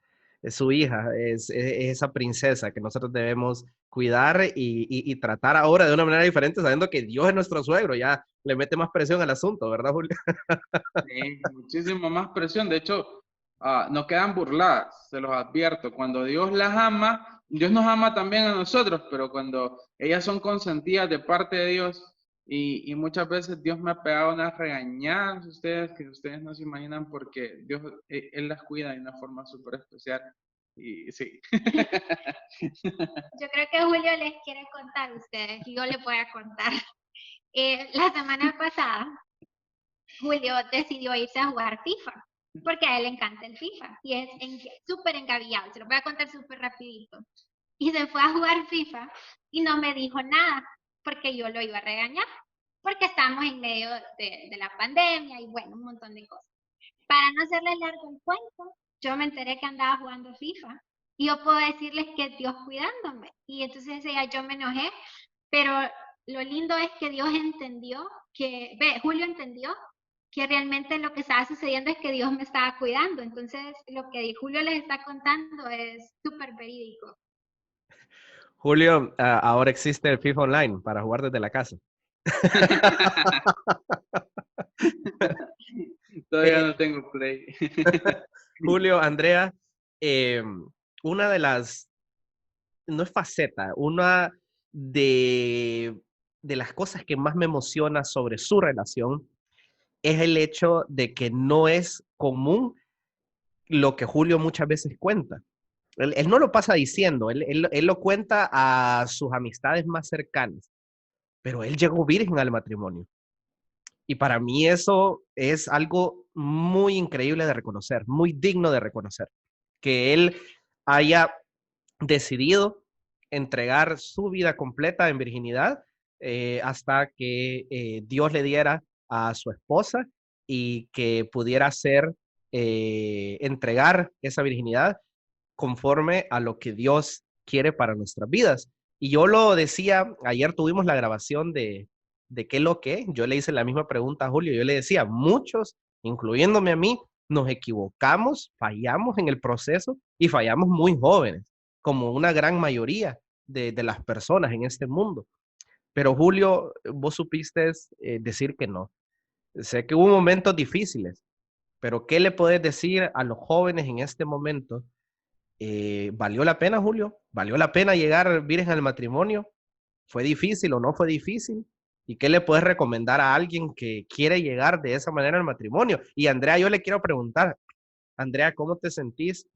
su hija es esa princesa que nosotros debemos cuidar y tratar ahora de una manera diferente, sabiendo que Dios es nuestro suegro. Ya le mete más presión al asunto, ¿verdad, Julio? Sí, muchísima más presión. De hecho, no quedan burladas, se los advierto. Cuando Dios las ama, Dios nos ama también a nosotros, pero cuando ellas son consentidas de parte de Dios, y muchas veces Dios me ha pegado unas regañadas que ustedes no se imaginan, porque Dios, Él las cuida de una forma súper especial. Y sí. Yo creo que Julio les quiere contar a ustedes, y yo les voy a contar. La semana pasada, Julio decidió irse a jugar FIFA, porque a él le encanta el FIFA, y es súper engabillado, se lo voy a contar súper rapidito. Y se fue a jugar FIFA, y no me dijo nada, porque yo lo iba a regañar, porque estamos en medio de la pandemia, y bueno, un montón de cosas. Para no hacerles largo el cuento, yo me enteré que andaba jugando FIFA, y yo puedo decirles que Dios cuidándome, y entonces yo me enojé, pero lo lindo es que Dios entendió, Julio entendió que realmente lo que estaba sucediendo es que Dios me estaba cuidando. Entonces, lo que Julio les está contando es súper verídico. Julio, ahora existe el FIFA Online para jugar desde la casa. Todavía no tengo Play. Julio, Andrea, una de las, no es faceta, una de las cosas que más me emociona sobre su relación es el hecho de que no es común lo que Julio muchas veces cuenta. Él no lo pasa diciendo, él lo cuenta a sus amistades más cercanas, pero él llegó virgen al matrimonio. Y para mí eso es algo muy increíble de reconocer, muy digno de reconocer, que él haya decidido entregar su vida completa en virginidad hasta que Dios le diera a su esposa y que pudiera entregar esa virginidad conforme a lo que Dios quiere para nuestras vidas. Y yo lo decía, ayer tuvimos la grabación de qué es lo que, yo le hice la misma pregunta a Julio, yo le decía, muchos, incluyéndome a mí, nos equivocamos, fallamos en el proceso y fallamos muy jóvenes, como una gran mayoría de las personas en este mundo. Pero Julio, vos supiste decir que no. Sé que hubo momentos difíciles, pero ¿qué le podés decir a los jóvenes en este momento? ¿Valió la pena, Julio? ¿Valió la pena llegar virgen al matrimonio? ¿Fue difícil o no fue difícil? ¿Y qué le puedes recomendar a alguien que quiere llegar de esa manera al matrimonio? Y Andrea, yo le quiero preguntar, Andrea, ¿cómo te sentís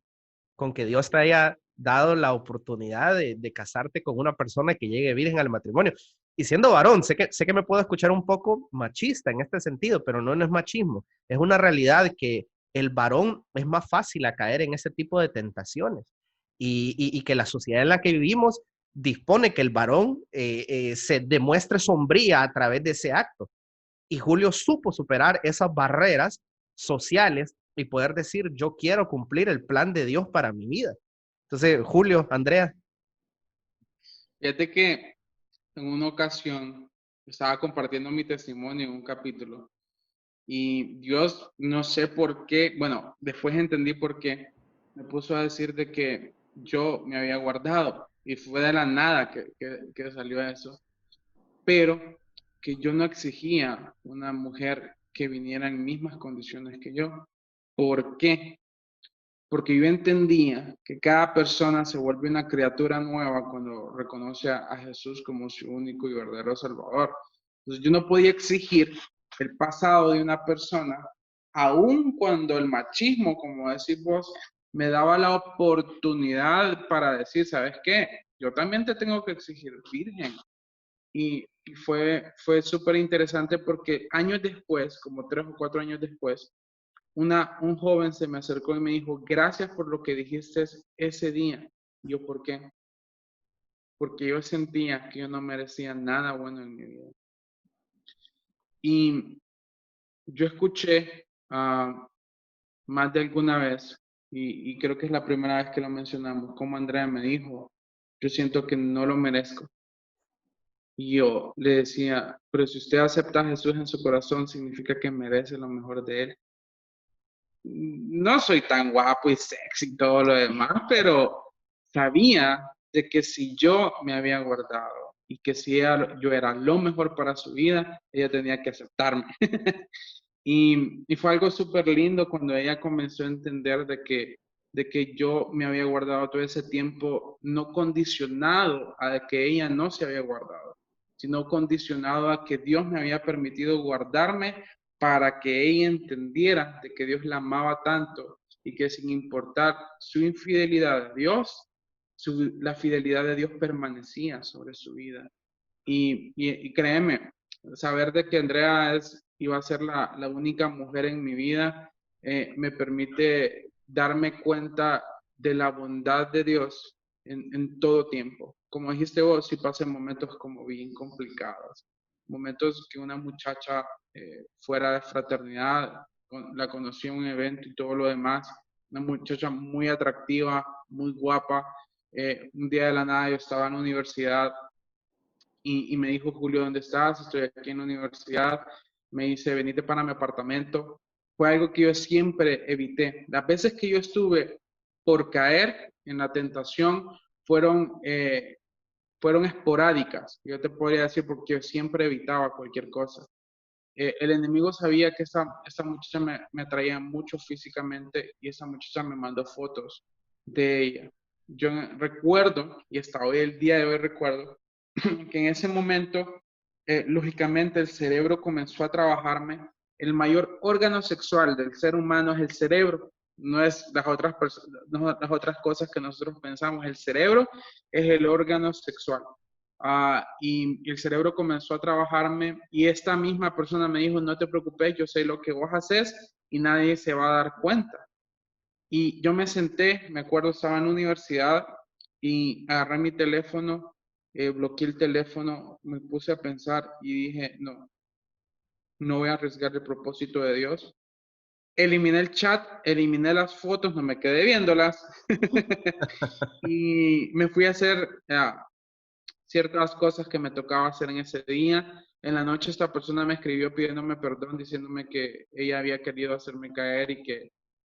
con que Dios te haya dado la oportunidad de casarte con una persona que llegue virgen al matrimonio? Y siendo varón, sé que me puedo escuchar un poco machista en este sentido, pero no es machismo. Es una realidad que el varón es más fácil a caer en ese tipo de tentaciones y que la sociedad en la que vivimos dispone que el varón se demuestre sombría a través de ese acto. Y Julio supo superar esas barreras sociales y poder decir, yo quiero cumplir el plan de Dios para mi vida. Entonces, Julio, Andrea. Fíjate que en una ocasión estaba compartiendo mi testimonio en un capítulo y Dios, no sé por qué, bueno, después entendí por qué, me puso a decir de que yo me había guardado y fue de la nada que salió eso, pero que yo no exigía una mujer que viniera en mismas condiciones que yo. ¿Por qué? Porque yo entendía que cada persona se vuelve una criatura nueva cuando reconoce a Jesús como su único y verdadero Salvador. Entonces yo no podía exigir el pasado de una persona, aun cuando el machismo, como decís vos, me daba la oportunidad para decir, ¿sabes qué? Yo también te tengo que exigir virgen. Y fue súper interesante porque años después, como 3 o 4 años después, un joven se me acercó y me dijo, gracias por lo que dijiste ese día. Y yo, ¿por qué? Porque yo sentía que yo no merecía nada bueno en mi vida. Y yo escuché más de alguna vez, y creo que es la primera vez que lo mencionamos, como Andrea me dijo, yo siento que no lo merezco. Y yo le decía, pero si usted acepta a Jesús en su corazón, significa que merece lo mejor de Él. No soy tan guapo y sexy y todo lo demás, pero sabía de que si yo me había guardado y que si yo era lo mejor para su vida, ella tenía que aceptarme. Y fue algo súper lindo cuando ella comenzó a entender de que yo me había guardado todo ese tiempo, no condicionado a que ella no se había guardado, sino condicionado a que Dios me había permitido guardarme para que ella entendiera de que Dios la amaba tanto y que sin importar su infidelidad a Dios, la fidelidad de Dios permanecía sobre su vida. Y créeme, saber de que Andrea iba a ser la única mujer en mi vida, me permite darme cuenta de la bondad de Dios en todo tiempo. Como dijiste vos, si pasé momentos como bien complicados, momentos que una muchacha fuera de fraternidad, la conocí en un evento y todo lo demás, una muchacha muy atractiva, muy guapa. Un día de la nada yo estaba en la universidad y me dijo, Julio, ¿dónde estás? Estoy aquí en la universidad. Me dice, venite para mi apartamento. Fue algo que yo siempre evité. Las veces que yo estuve por caer en la tentación fueron esporádicas. Yo te podría decir porque yo siempre evitaba cualquier cosa. El enemigo sabía que esta muchacha me atraía mucho físicamente y esa muchacha me mandó fotos de ella. Yo recuerdo, y hasta hoy, el día de hoy recuerdo, que en ese momento, lógicamente, el cerebro comenzó a trabajarme. El mayor órgano sexual del ser humano es el cerebro, no es no las otras cosas que nosotros pensamos. El cerebro es el órgano sexual. Y el cerebro comenzó a trabajarme y esta misma persona me dijo, no te preocupes, yo sé lo que vos haces y nadie se va a dar cuenta. Y yo me senté, me acuerdo, estaba en la universidad y agarré mi teléfono, bloqueé el teléfono, me puse a pensar y dije, no voy a arriesgar el propósito de Dios. Eliminé el chat, eliminé las fotos, no me quedé viéndolas y me fui a hacer ciertas cosas que me tocaba hacer en ese día. En la noche esta persona me escribió pidiéndome perdón, diciéndome que ella había querido hacerme caer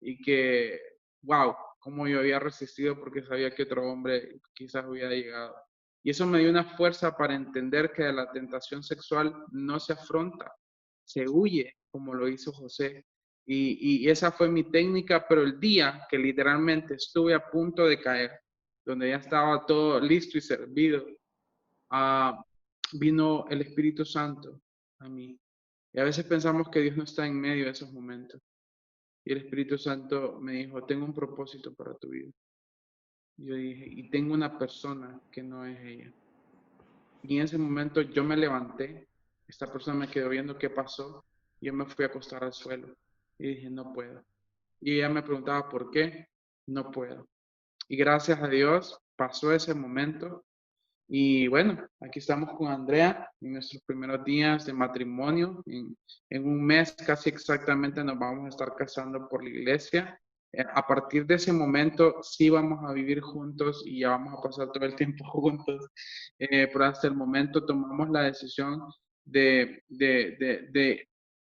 y que wow, cómo yo había resistido porque sabía que otro hombre quizás hubiera llegado. Y eso me dio una fuerza para entender que de la tentación sexual no se afronta, se huye, como lo hizo José. Y esa fue mi técnica, pero el día que literalmente estuve a punto de caer, donde ya estaba todo listo y servido, vino el Espíritu Santo a mí. Y a veces pensamos que Dios no está en medio de esos momentos. Y el Espíritu Santo me dijo, tengo un propósito para tu vida. Y yo dije, y tengo una persona que no es ella. Y en ese momento yo me levanté, esta persona me quedó viendo qué pasó, y yo me fui a acostar al suelo. Y dije, no puedo. Y ella me preguntaba, ¿por qué? No puedo. Y gracias a Dios pasó ese momento. Y bueno, aquí estamos con Andrea en nuestros primeros días de matrimonio. En un mes casi exactamente nos vamos a estar casando por la iglesia. A partir de ese momento sí vamos a vivir juntos y ya vamos a pasar todo el tiempo juntos. Pero hasta el momento tomamos la decisión de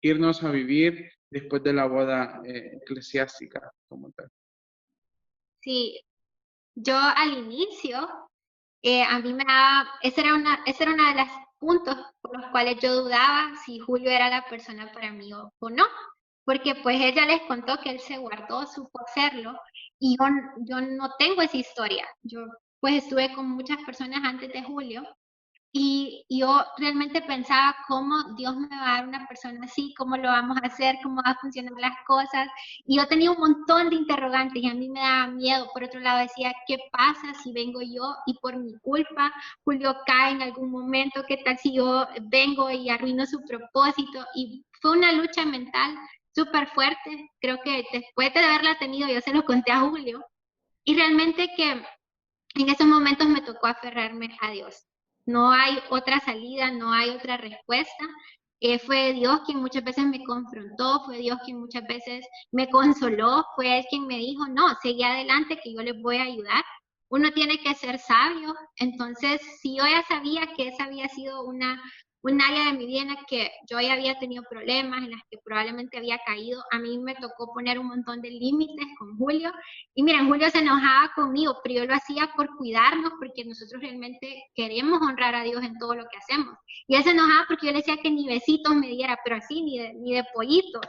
irnos a vivir después de la boda eclesiástica como tal. Sí, yo al inicio, a mí me daba, esa era una de las puntos por los cuales yo dudaba si Julio era la persona para mí o no, porque pues ella les contó que él se guardó, supo hacerlo, y yo no tengo esa historia. Yo pues estuve con muchas personas antes de Julio, y yo realmente pensaba cómo Dios me va a dar una persona así, cómo lo vamos a hacer, cómo va a funcionar las cosas. Y yo tenía un montón de interrogantes y a mí me daba miedo. Por otro lado decía, ¿qué pasa si vengo yo y por mi culpa Julio cae en algún momento? ¿Qué tal si yo vengo y arruino su propósito? Y fue una lucha mental súper fuerte. Creo que después de haberla tenido, yo se lo conté a Julio. Y realmente que en esos momentos me tocó aferrarme a Dios. No hay otra salida, no hay otra respuesta. Fue Dios quien muchas veces me confrontó, fue Dios quien muchas veces me consoló, fue Él quien me dijo, no, seguí adelante que yo les voy a ayudar. Uno tiene que ser sabio, entonces si yo ya sabía que esa había sido un área de mi vida en la que yo ya había tenido problemas, en las que probablemente había caído, a mí me tocó poner un montón de límites con Julio. Y miren, Julio se enojaba conmigo, pero yo lo hacía por cuidarnos, porque nosotros realmente queremos honrar a Dios en todo lo que hacemos. Y él se enojaba porque yo le decía que ni besitos me diera, pero así, ni de pollito.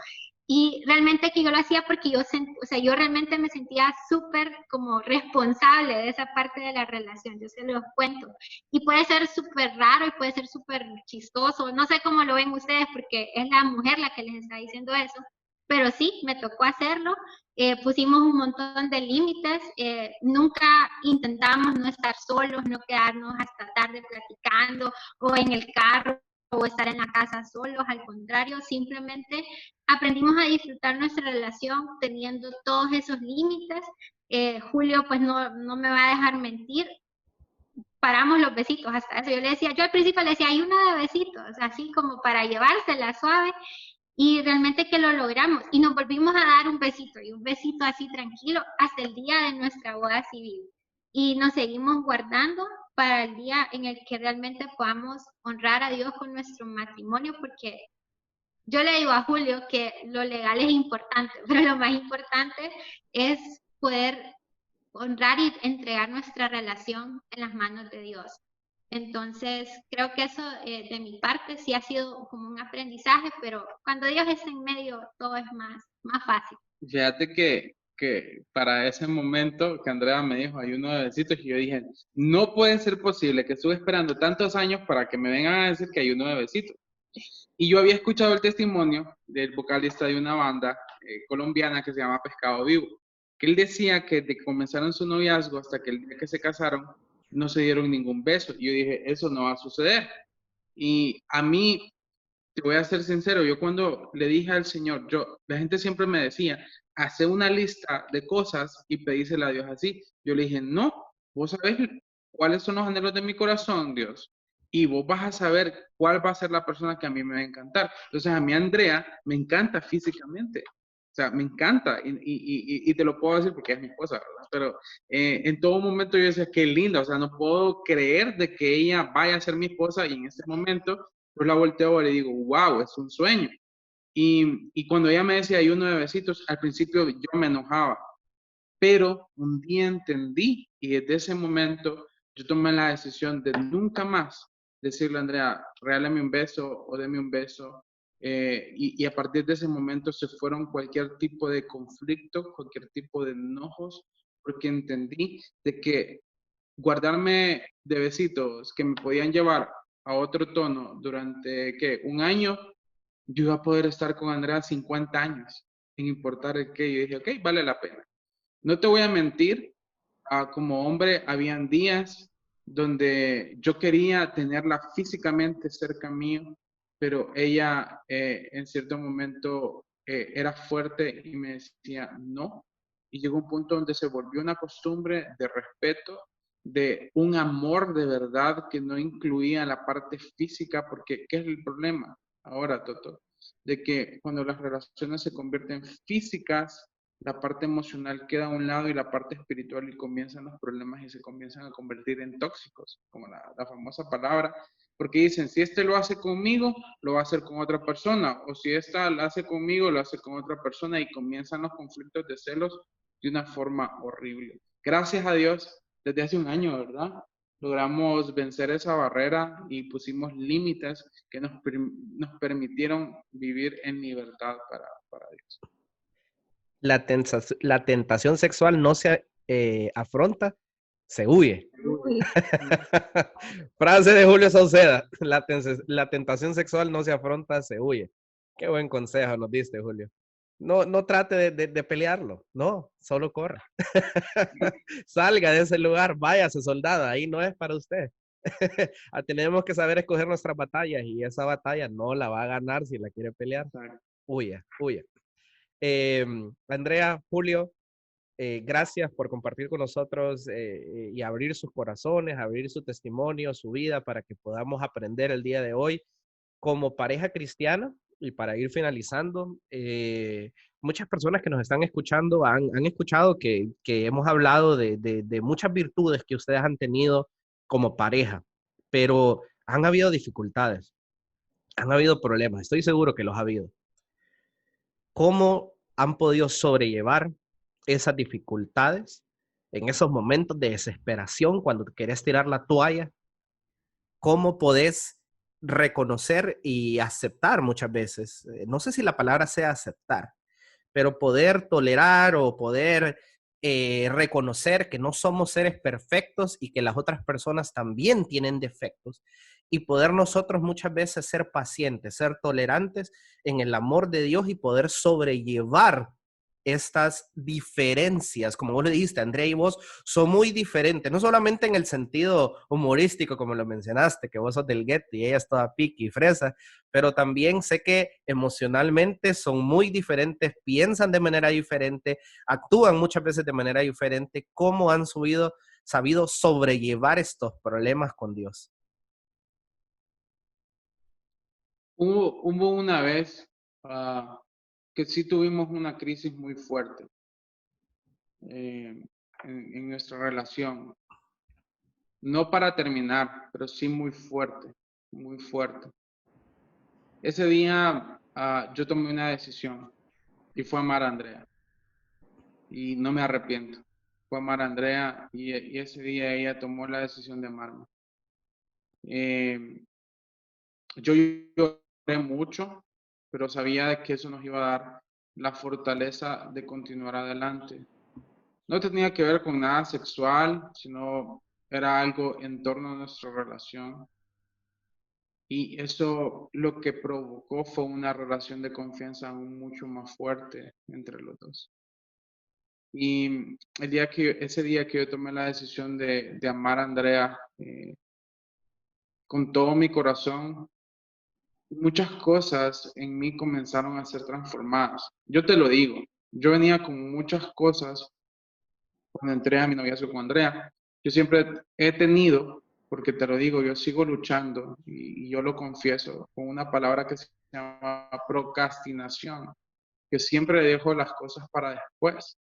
Y realmente que yo lo hacía porque yo realmente me sentía súper como responsable de esa parte de la relación, yo se los cuento. Y puede ser súper raro y puede ser súper chistoso, no sé cómo lo ven ustedes porque es la mujer la que les está diciendo eso, pero sí, me tocó hacerlo. Pusimos un montón de límites, nunca intentamos no estar solos, no quedarnos hasta tarde platicando o en el carro o estar en la casa solos, al contrario, simplemente aprendimos a disfrutar nuestra relación teniendo todos esos límites. Julio pues no me va a dejar mentir, paramos los besitos hasta eso. Yo al principio le decía, hay una de besitos, así como para llevársela suave, y realmente que lo logramos. Y nos volvimos a dar un besito, y un besito así tranquilo, hasta el día de nuestra boda civil. Y nos seguimos guardando para el día en el que realmente podamos honrar a Dios con nuestro matrimonio, porque yo le digo a Julio que lo legal es importante, pero lo más importante es poder honrar y entregar nuestra relación en las manos de Dios. Entonces, creo que eso de mi parte sí ha sido como un aprendizaje, pero cuando Dios está en medio, todo es más fácil. Fíjate que para ese momento que Andrea me dijo, hay uno de besitos, y yo dije, no puede ser posible que estuve esperando tantos años para que me vengan a decir que hay uno de besitos. Y yo había escuchado el testimonio del vocalista de una banda colombiana que se llama Pescado Vivo, que él decía que de que comenzaron su noviazgo hasta que el día que se casaron, no se dieron ningún beso. Y yo dije, eso no va a suceder. Y a mí, te voy a ser sincero, yo cuando le dije al Señor, la gente siempre me decía, hace una lista de cosas y pedísela a Dios así. Yo le dije, no, vos sabés cuáles son los anhelos de mi corazón, Dios, y vos vas a saber cuál va a ser la persona que a mí me va a encantar. Entonces, a mí Andrea me encanta físicamente, o sea, me encanta, y te lo puedo decir porque es mi esposa, ¿verdad? Pero en todo momento yo decía, qué linda, o sea, no puedo creer de que ella vaya a ser mi esposa, y en este momento yo la volteo y le digo, wow, es un sueño. Y cuando ella me decía, hay uno de besitos, al principio yo me enojaba, pero un día entendí, y desde ese momento yo tomé la decisión de nunca más decirle a Andrea, regálame un beso o deme un beso. Y a partir de ese momento se fueron cualquier tipo de conflicto, cualquier tipo de enojos, porque entendí de que guardarme de besitos que me podían llevar a otro tono durante, ¿qué? Un año, yo iba a poder estar con Andrea 50 años, sin importar el qué. Yo dije, ok, vale la pena. No te voy a mentir, como hombre, habían días donde yo quería tenerla físicamente cerca mío, pero ella en cierto momento era fuerte y me decía no. Y llegó un punto donde se volvió una costumbre de respeto, de un amor de verdad que no incluía la parte física, porque ¿qué es el problema ahora, Toto? De que cuando las relaciones se convierten físicas, la parte emocional queda a un lado y la parte espiritual, y comienzan los problemas y se comienzan a convertir en tóxicos, como la famosa palabra, porque dicen, si este lo hace conmigo, lo va a hacer con otra persona, o si esta lo hace conmigo, lo hace con otra persona, y comienzan los conflictos de celos de una forma horrible. Gracias a Dios, desde hace un año, ¿verdad? Logramos vencer esa barrera y pusimos límites que nos permitieron vivir en libertad para Dios. La tentación sexual no se afronta, se huye. Frase de Julio Sauceda, la tentación sexual no se afronta, se huye. Qué buen consejo nos diste, Julio. No trate de pelearlo, no, solo corra. Salga de ese lugar, váyase, soldado, ahí no es para usted. Tenemos que saber escoger nuestras batallas, y esa batalla no la va a ganar si la quiere pelear. Huya, huya. Andrea, Julio, gracias por compartir con nosotros y abrir sus corazones, abrir su testimonio, su vida, para que podamos aprender el día de hoy como pareja cristiana. Y para ir finalizando, muchas personas que nos están escuchando han escuchado que hemos hablado de muchas virtudes que ustedes han tenido como pareja, pero han habido dificultades, han habido problemas, estoy seguro que los ha habido. ¿Cómo han podido sobrellevar esas dificultades en esos momentos de desesperación cuando querés tirar la toalla? ¿Cómo podés reconocer y aceptar muchas veces? No sé si la palabra sea aceptar, pero poder tolerar o poder reconocer que no somos seres perfectos y que las otras personas también tienen defectos, y poder nosotros muchas veces ser pacientes, ser tolerantes en el amor de Dios y poder sobrellevar estas diferencias. Como vos le dijiste, Andrea y vos son muy diferentes, no solamente en el sentido humorístico, como lo mencionaste, que vos sos del gueto y ella es toda piqui y fresa, pero también sé que emocionalmente son muy diferentes, piensan de manera diferente, actúan muchas veces de manera diferente. ¿Cómo han sabido sobrellevar estos problemas con Dios? Hubo una vez que sí tuvimos una crisis muy fuerte en nuestra relación. No para terminar, pero sí muy fuerte, muy fuerte. Ese día yo tomé una decisión y fue amar a Andrea. Y no me arrepiento. Fue amar a Andrea y ese día ella tomó la decisión de amarme. Yo lloré mucho, pero sabía que eso nos iba a dar la fortaleza de continuar adelante. No tenía que ver con nada sexual, sino era algo en torno a nuestra relación. Y eso lo que provocó fue una relación de confianza aún mucho más fuerte entre los dos. Y ese día que yo tomé la decisión de amar a Andrea con todo mi corazón, muchas cosas en mí comenzaron a ser transformadas. Yo te lo digo, yo venía con muchas cosas cuando entré a mi noviazgo con Andrea. Yo siempre he tenido, porque te lo digo, yo sigo luchando y yo lo confieso, con una palabra que se llama procrastinación, que siempre dejo las cosas para después.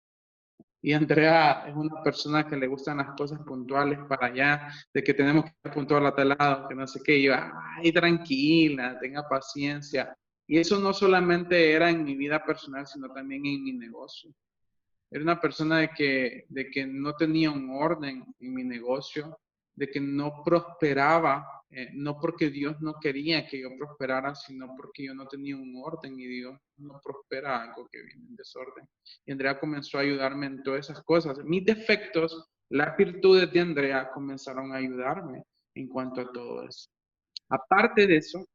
Y Andrea es una persona que le gustan las cosas puntuales para allá, de que tenemos que estar puntual a tal lado, que no sé qué. Y yo, ay, tranquila, tenga paciencia. Y eso no solamente era en mi vida personal, sino también en mi negocio. Era una persona de que no tenía un orden en mi negocio, de que no prosperaba, no porque Dios no quería que yo prosperara, sino porque yo no tenía un orden, y Dios no prospera algo que viene en desorden. Y Andrea comenzó a ayudarme en todas esas cosas. Mis defectos, las virtudes de Andrea comenzaron a ayudarme en cuanto a todo eso. Aparte de eso,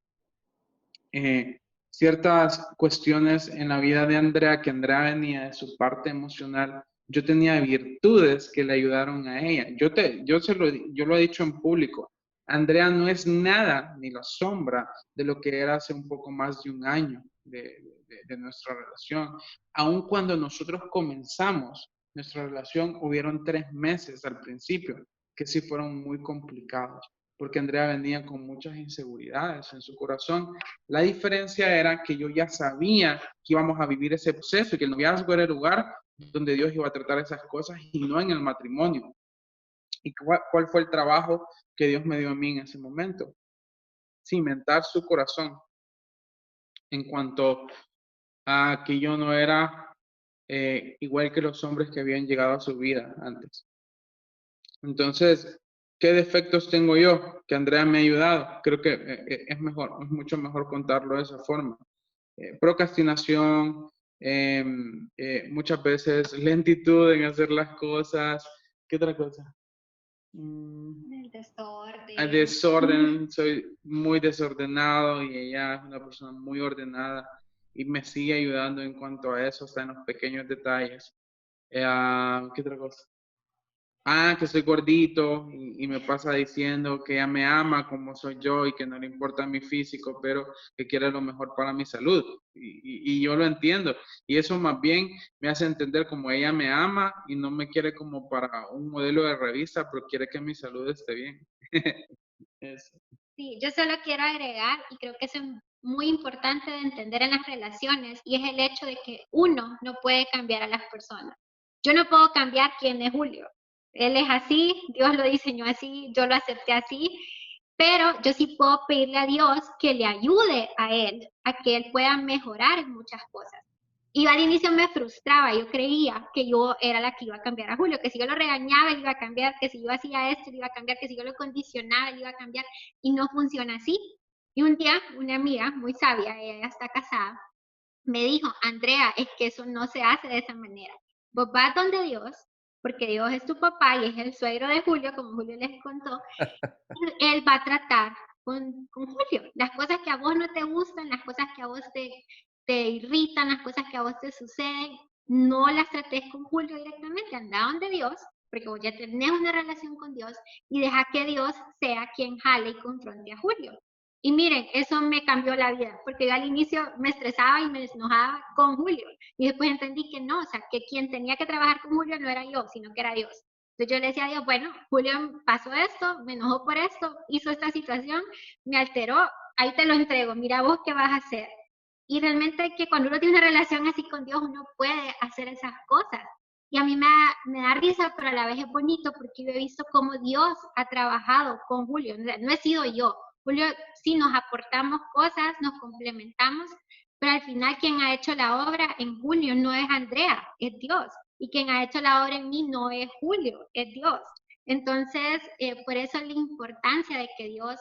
ciertas cuestiones en la vida de Andrea, que Andrea venía de su parte emocional, yo tenía virtudes que le ayudaron a ella. Yo lo he dicho en público. Andrea no es nada ni la sombra de lo que era hace un poco más de un año. de nuestra relación. Aun cuando nosotros comenzamos nuestra relación, hubieron 3 meses al principio que sí fueron muy complicados, porque Andrea venía con muchas inseguridades en su corazón. La diferencia era que yo ya sabía que íbamos a vivir ese proceso y que el noviazgo era el lugar donde Dios iba a tratar esas cosas y no en el matrimonio. ¿Y cuál fue el trabajo que Dios me dio a mí en ese momento? Cimentar su corazón en cuanto a que yo no era igual que los hombres que habían llegado a su vida antes. Entonces, ¿qué defectos tengo yo? Que Andrea me ha ayudado. Creo que es mucho mejor contarlo de esa forma. Procrastinación, muchas veces lentitud en hacer las cosas. ¿Qué otra cosa? El desorden. El desorden, soy muy desordenado y ella es una persona muy ordenada y me sigue ayudando en cuanto a eso, hasta en los pequeños detalles. ¿Qué otra cosa? Que soy gordito y me pasa diciendo que ella me ama como soy yo y que no le importa mi físico, pero que quiere lo mejor para mi salud. Y yo lo entiendo. Y eso más bien me hace entender como ella me ama y no me quiere como para un modelo de revista, pero quiere que mi salud esté bien. Eso. Sí, yo solo quiero agregar, y creo que eso es muy importante de entender en las relaciones, y es el hecho de que uno no puede cambiar a las personas. Yo no puedo cambiar quién es Julio. Él es así, Dios lo diseñó así, yo lo acepté así, pero yo sí puedo pedirle a Dios que le ayude a él, a que él pueda mejorar en muchas cosas. Y al inicio me frustraba, yo creía que yo era la que iba a cambiar a Julio, que si yo lo regañaba, él iba a cambiar, que si yo hacía esto, él iba a cambiar, que si yo lo condicionaba, él iba a cambiar, y no funciona así. Y un día, una amiga muy sabia, ella está casada, me dijo, Andrea, es que eso no se hace de esa manera. Vos vas donde Dios, porque Dios es tu papá y es el suegro de Julio, como Julio les contó, y él va a tratar con Julio. Las cosas que a vos no te gustan, las cosas que a vos te irritan, las cosas que a vos te suceden, no las trates con Julio directamente, anda donde Dios, porque vos ya tenés una relación con Dios, y deja que Dios sea quien jale y confronte a Julio. Y miren, eso me cambió la vida, porque yo al inicio me estresaba y me enojaba con Julio, y después entendí que no, o sea, que quien tenía que trabajar con Julio no era yo, sino que era Dios. Entonces yo le decía a Dios, bueno, Julio pasó esto, me enojó por esto, hizo esta situación, me alteró, ahí te lo entrego, mira vos qué vas a hacer. Y realmente que cuando uno tiene una relación así con Dios, uno puede hacer esas cosas. Y a mí me da risa, pero a la vez es bonito, porque yo he visto cómo Dios ha trabajado con Julio, no he sido yo. Julio, sí nos aportamos cosas, nos complementamos, pero al final quien ha hecho la obra en Julio no es Andrea, es Dios. Y quien ha hecho la obra en mí no es Julio, es Dios. Entonces, por eso la importancia de que Dios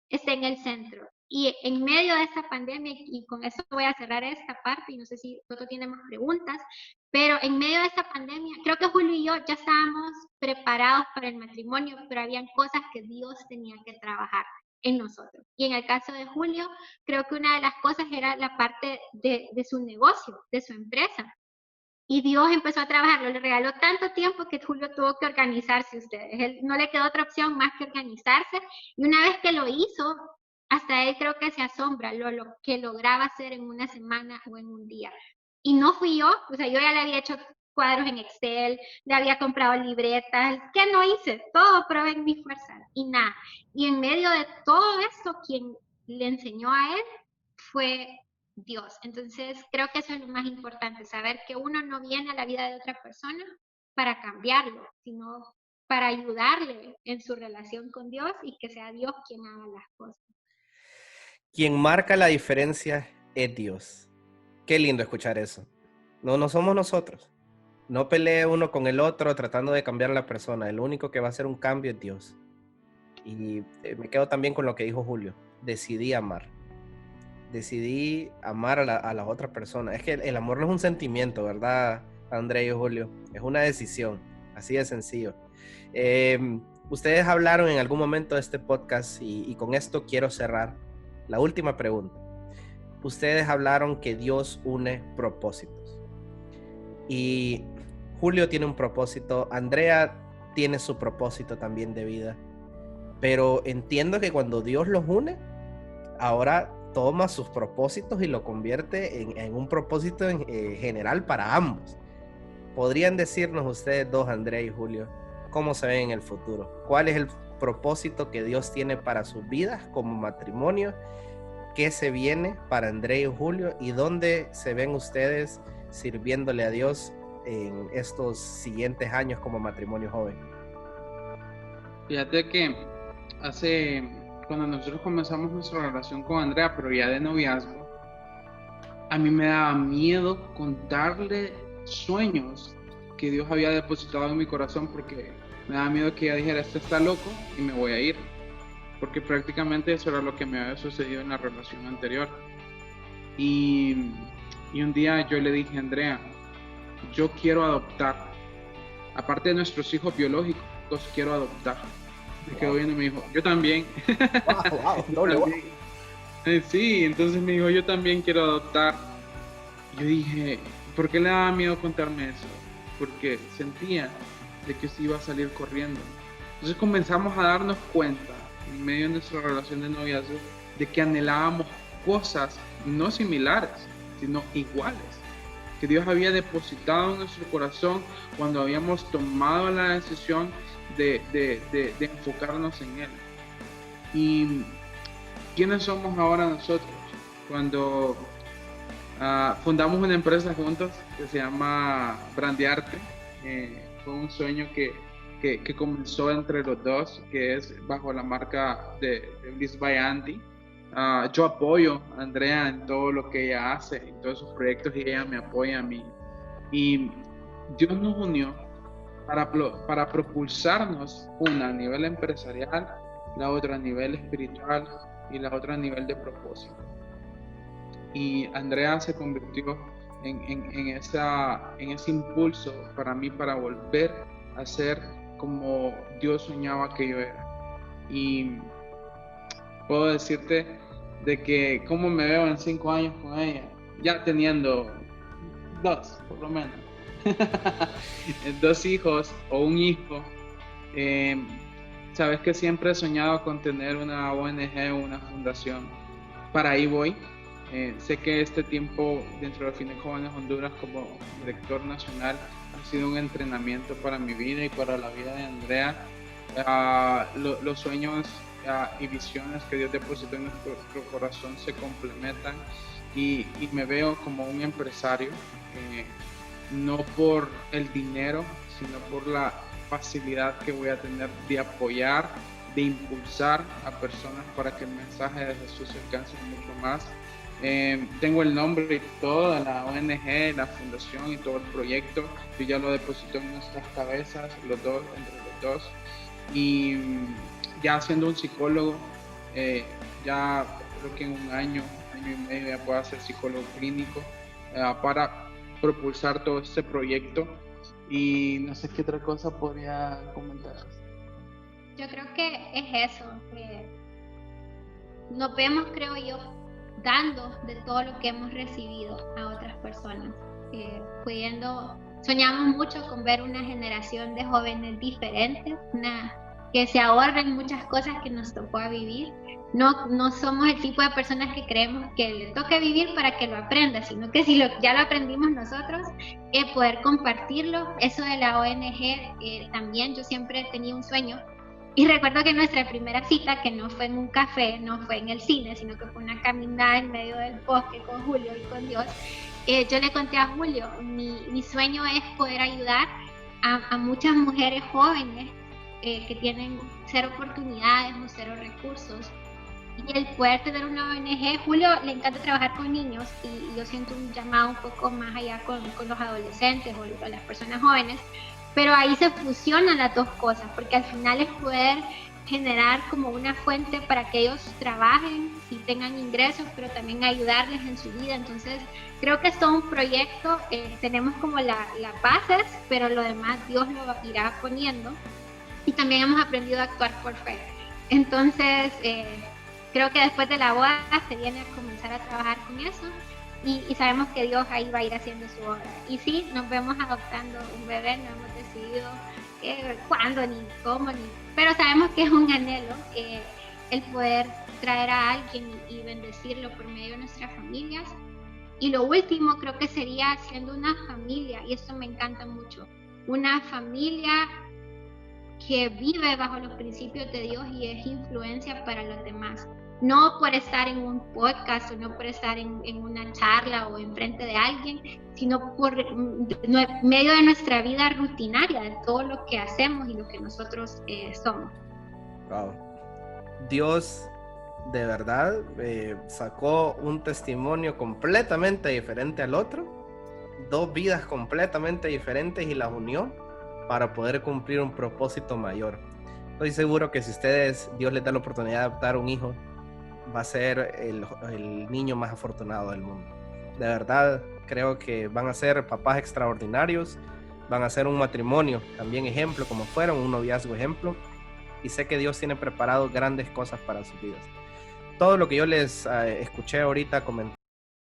esté en el centro. Y en medio de esta pandemia, y con eso voy a cerrar esta parte, y no sé si Toto tiene más preguntas, pero en medio de esta pandemia, creo que Julio y yo ya estábamos preparados para el matrimonio, pero habían cosas que Dios tenía que trabajar en nosotros. Y en el caso de Julio, creo que una de las cosas era la parte de su negocio, de su empresa. Y Dios empezó a trabajarlo, le regaló tanto tiempo que Julio tuvo que organizarse ustedes. Él no le quedó otra opción más que organizarse. Y una vez que lo hizo, hasta él creo que se asombra lo que lograba hacer en una semana o en un día. Y no fui yo, o sea, yo ya le había hecho cuadros en Excel, le había comprado libretas, ¿qué no hice? Todo probé en mi fuerza y nada. Y en medio de todo esto, quien le enseñó a él fue Dios. Entonces, creo que eso es lo más importante, saber que uno no viene a la vida de otra persona para cambiarlo, sino para ayudarle en su relación con Dios y que sea Dios quien haga las cosas. Quien marca la diferencia es Dios. Qué lindo escuchar eso. No somos nosotros. No pelee uno con el otro tratando de cambiar a la persona. El único que va a hacer un cambio es Dios. Y me quedo también con lo que dijo Julio. Decidí amar. Decidí amar a la otra persona. Es que el amor no es un sentimiento, ¿verdad, Andrea y Julio? Es una decisión. Así de sencillo. Ustedes hablaron en algún momento de este podcast y con esto quiero cerrar. La última pregunta. Ustedes hablaron que Dios une propósitos. Y Julio tiene un propósito, Andrea tiene su propósito también de vida. Pero entiendo que cuando Dios los une, ahora toma sus propósitos y lo convierte en un propósito general para ambos. ¿Podrían decirnos ustedes dos, Andrea y Julio, cómo se ven en el futuro? ¿Cuál es el propósito que Dios tiene para sus vidas como matrimonio? ¿Qué se viene para Andrea y Julio? ¿Y dónde se ven ustedes sirviéndole a Dios en estos siguientes años como matrimonio joven? Fíjate que cuando nosotros comenzamos nuestra relación con Andrea, pero ya de noviazgo, a mí me daba miedo contarle sueños que Dios había depositado en mi corazón, porque me daba miedo que ella dijera, este está loco y me voy a ir, porque prácticamente eso era lo que me había sucedido en la relación anterior. Y un día yo le dije, Andrea, yo quiero adoptar, aparte de nuestros hijos biológicos, quiero adoptar. Me quedó viendo y me dijo, yo también. Wow. Sí, entonces me dijo, yo también quiero adoptar. Yo dije, ¿por qué le daba miedo contarme eso? Porque sentía de que se iba a salir corriendo. Entonces comenzamos a darnos cuenta, en medio de nuestra relación de noviazgo, de que anhelábamos cosas no similares, sino iguales, que Dios había depositado en nuestro corazón cuando habíamos tomado la decisión de enfocarnos en Él. ¿Y quiénes somos ahora nosotros? Cuando fundamos una empresa juntos que se llama Brandearte, fue un sueño que comenzó entre los dos, que es bajo la marca de Bliss by Andy. Yo apoyo a Andrea en todo lo que ella hace, en todos sus proyectos, y ella me apoya a mí. Y Dios nos unió para propulsarnos, una a nivel empresarial, la otra a nivel espiritual y la otra a nivel de propósito. Y Andrea se convirtió en ese impulso para mí, para volver a ser como Dios soñaba que yo era. Y puedo decirte de que cómo me veo en 5 años con ella, ya teniendo 2 por lo menos, 2 hijos o un hijo. Sabes que siempre he soñado con tener una ONG o una fundación. Para ahí voy. Sé que este tiempo dentro de Fines Jóvenes Honduras como director nacional ha sido un entrenamiento para mi vida y para la vida de Andrea. Los sueños y visiones que Dios depositó en nuestro corazón se complementan, y me veo como un empresario, no por el dinero, sino por la facilidad que voy a tener de apoyar, de impulsar a personas para que el mensaje de Jesús alcance mucho más. Tengo el nombre y todo, la ONG, la fundación y todo el proyecto, yo ya lo deposito en nuestras cabezas, los dos, entre los dos. Y ya siendo un psicólogo, ya creo que en un año y medio ya puedo ser psicólogo clínico, para propulsar todo este proyecto. Y no sé qué otra cosa podría comentar. Yo creo que es eso, que nos vemos, creo yo, dando de todo lo que hemos recibido a otras personas, soñamos mucho con ver una generación de jóvenes diferentes, que se ahorren muchas cosas que nos tocó a vivir. No somos el tipo de personas que creemos que le toque vivir para que lo aprenda, sino que si ya lo aprendimos nosotros, poder compartirlo. Eso de la ONG, también yo siempre tenía un sueño. Y recuerdo que nuestra primera cita, que no fue en un café, no fue en el cine, sino que fue una caminada en medio del bosque con Julio y con Dios, yo le conté a Julio, mi sueño es poder ayudar a muchas mujeres jóvenes que tienen 0 oportunidades o 0 recursos. Y el poder tener una ONG, Julio le encanta trabajar con niños, y yo siento un llamado un poco más allá con los adolescentes o las personas jóvenes. Pero ahí se fusionan las dos cosas, porque al final es poder generar como una fuente para que ellos trabajen y tengan ingresos, pero también ayudarles en su vida. Entonces creo que es todo un proyecto, tenemos como las bases, pero lo demás Dios lo irá poniendo, y también hemos aprendido a actuar por fe. Entonces creo que después de la boda se viene a comenzar a trabajar con eso. Y sabemos que Dios ahí va a ir haciendo su obra. Y sí, nos vemos adoptando un bebé, no hemos decidido cuándo, ni cómo, pero sabemos que es un anhelo el poder traer a alguien y bendecirlo por medio de nuestras familias. Y lo último creo que sería haciendo una familia, y esto me encanta mucho, una familia que vive bajo los principios de Dios y es influencia para los demás. No por estar en un podcast o no por estar en una charla o enfrente de alguien, sino por medio de nuestra vida rutinaria, de todo lo que hacemos y lo que nosotros somos. Wow. Dios de verdad sacó un testimonio completamente diferente al otro, dos vidas completamente diferentes y las unió para poder cumplir un propósito mayor. Estoy seguro que si Dios les da la oportunidad de adoptar un hijo, va a ser el niño más afortunado del mundo. De verdad, creo que van a ser papás extraordinarios, van a ser un matrimonio también ejemplo, como fueron, un noviazgo ejemplo, y sé que Dios tiene preparado grandes cosas para sus vidas. Todo lo que yo les escuché ahorita comentar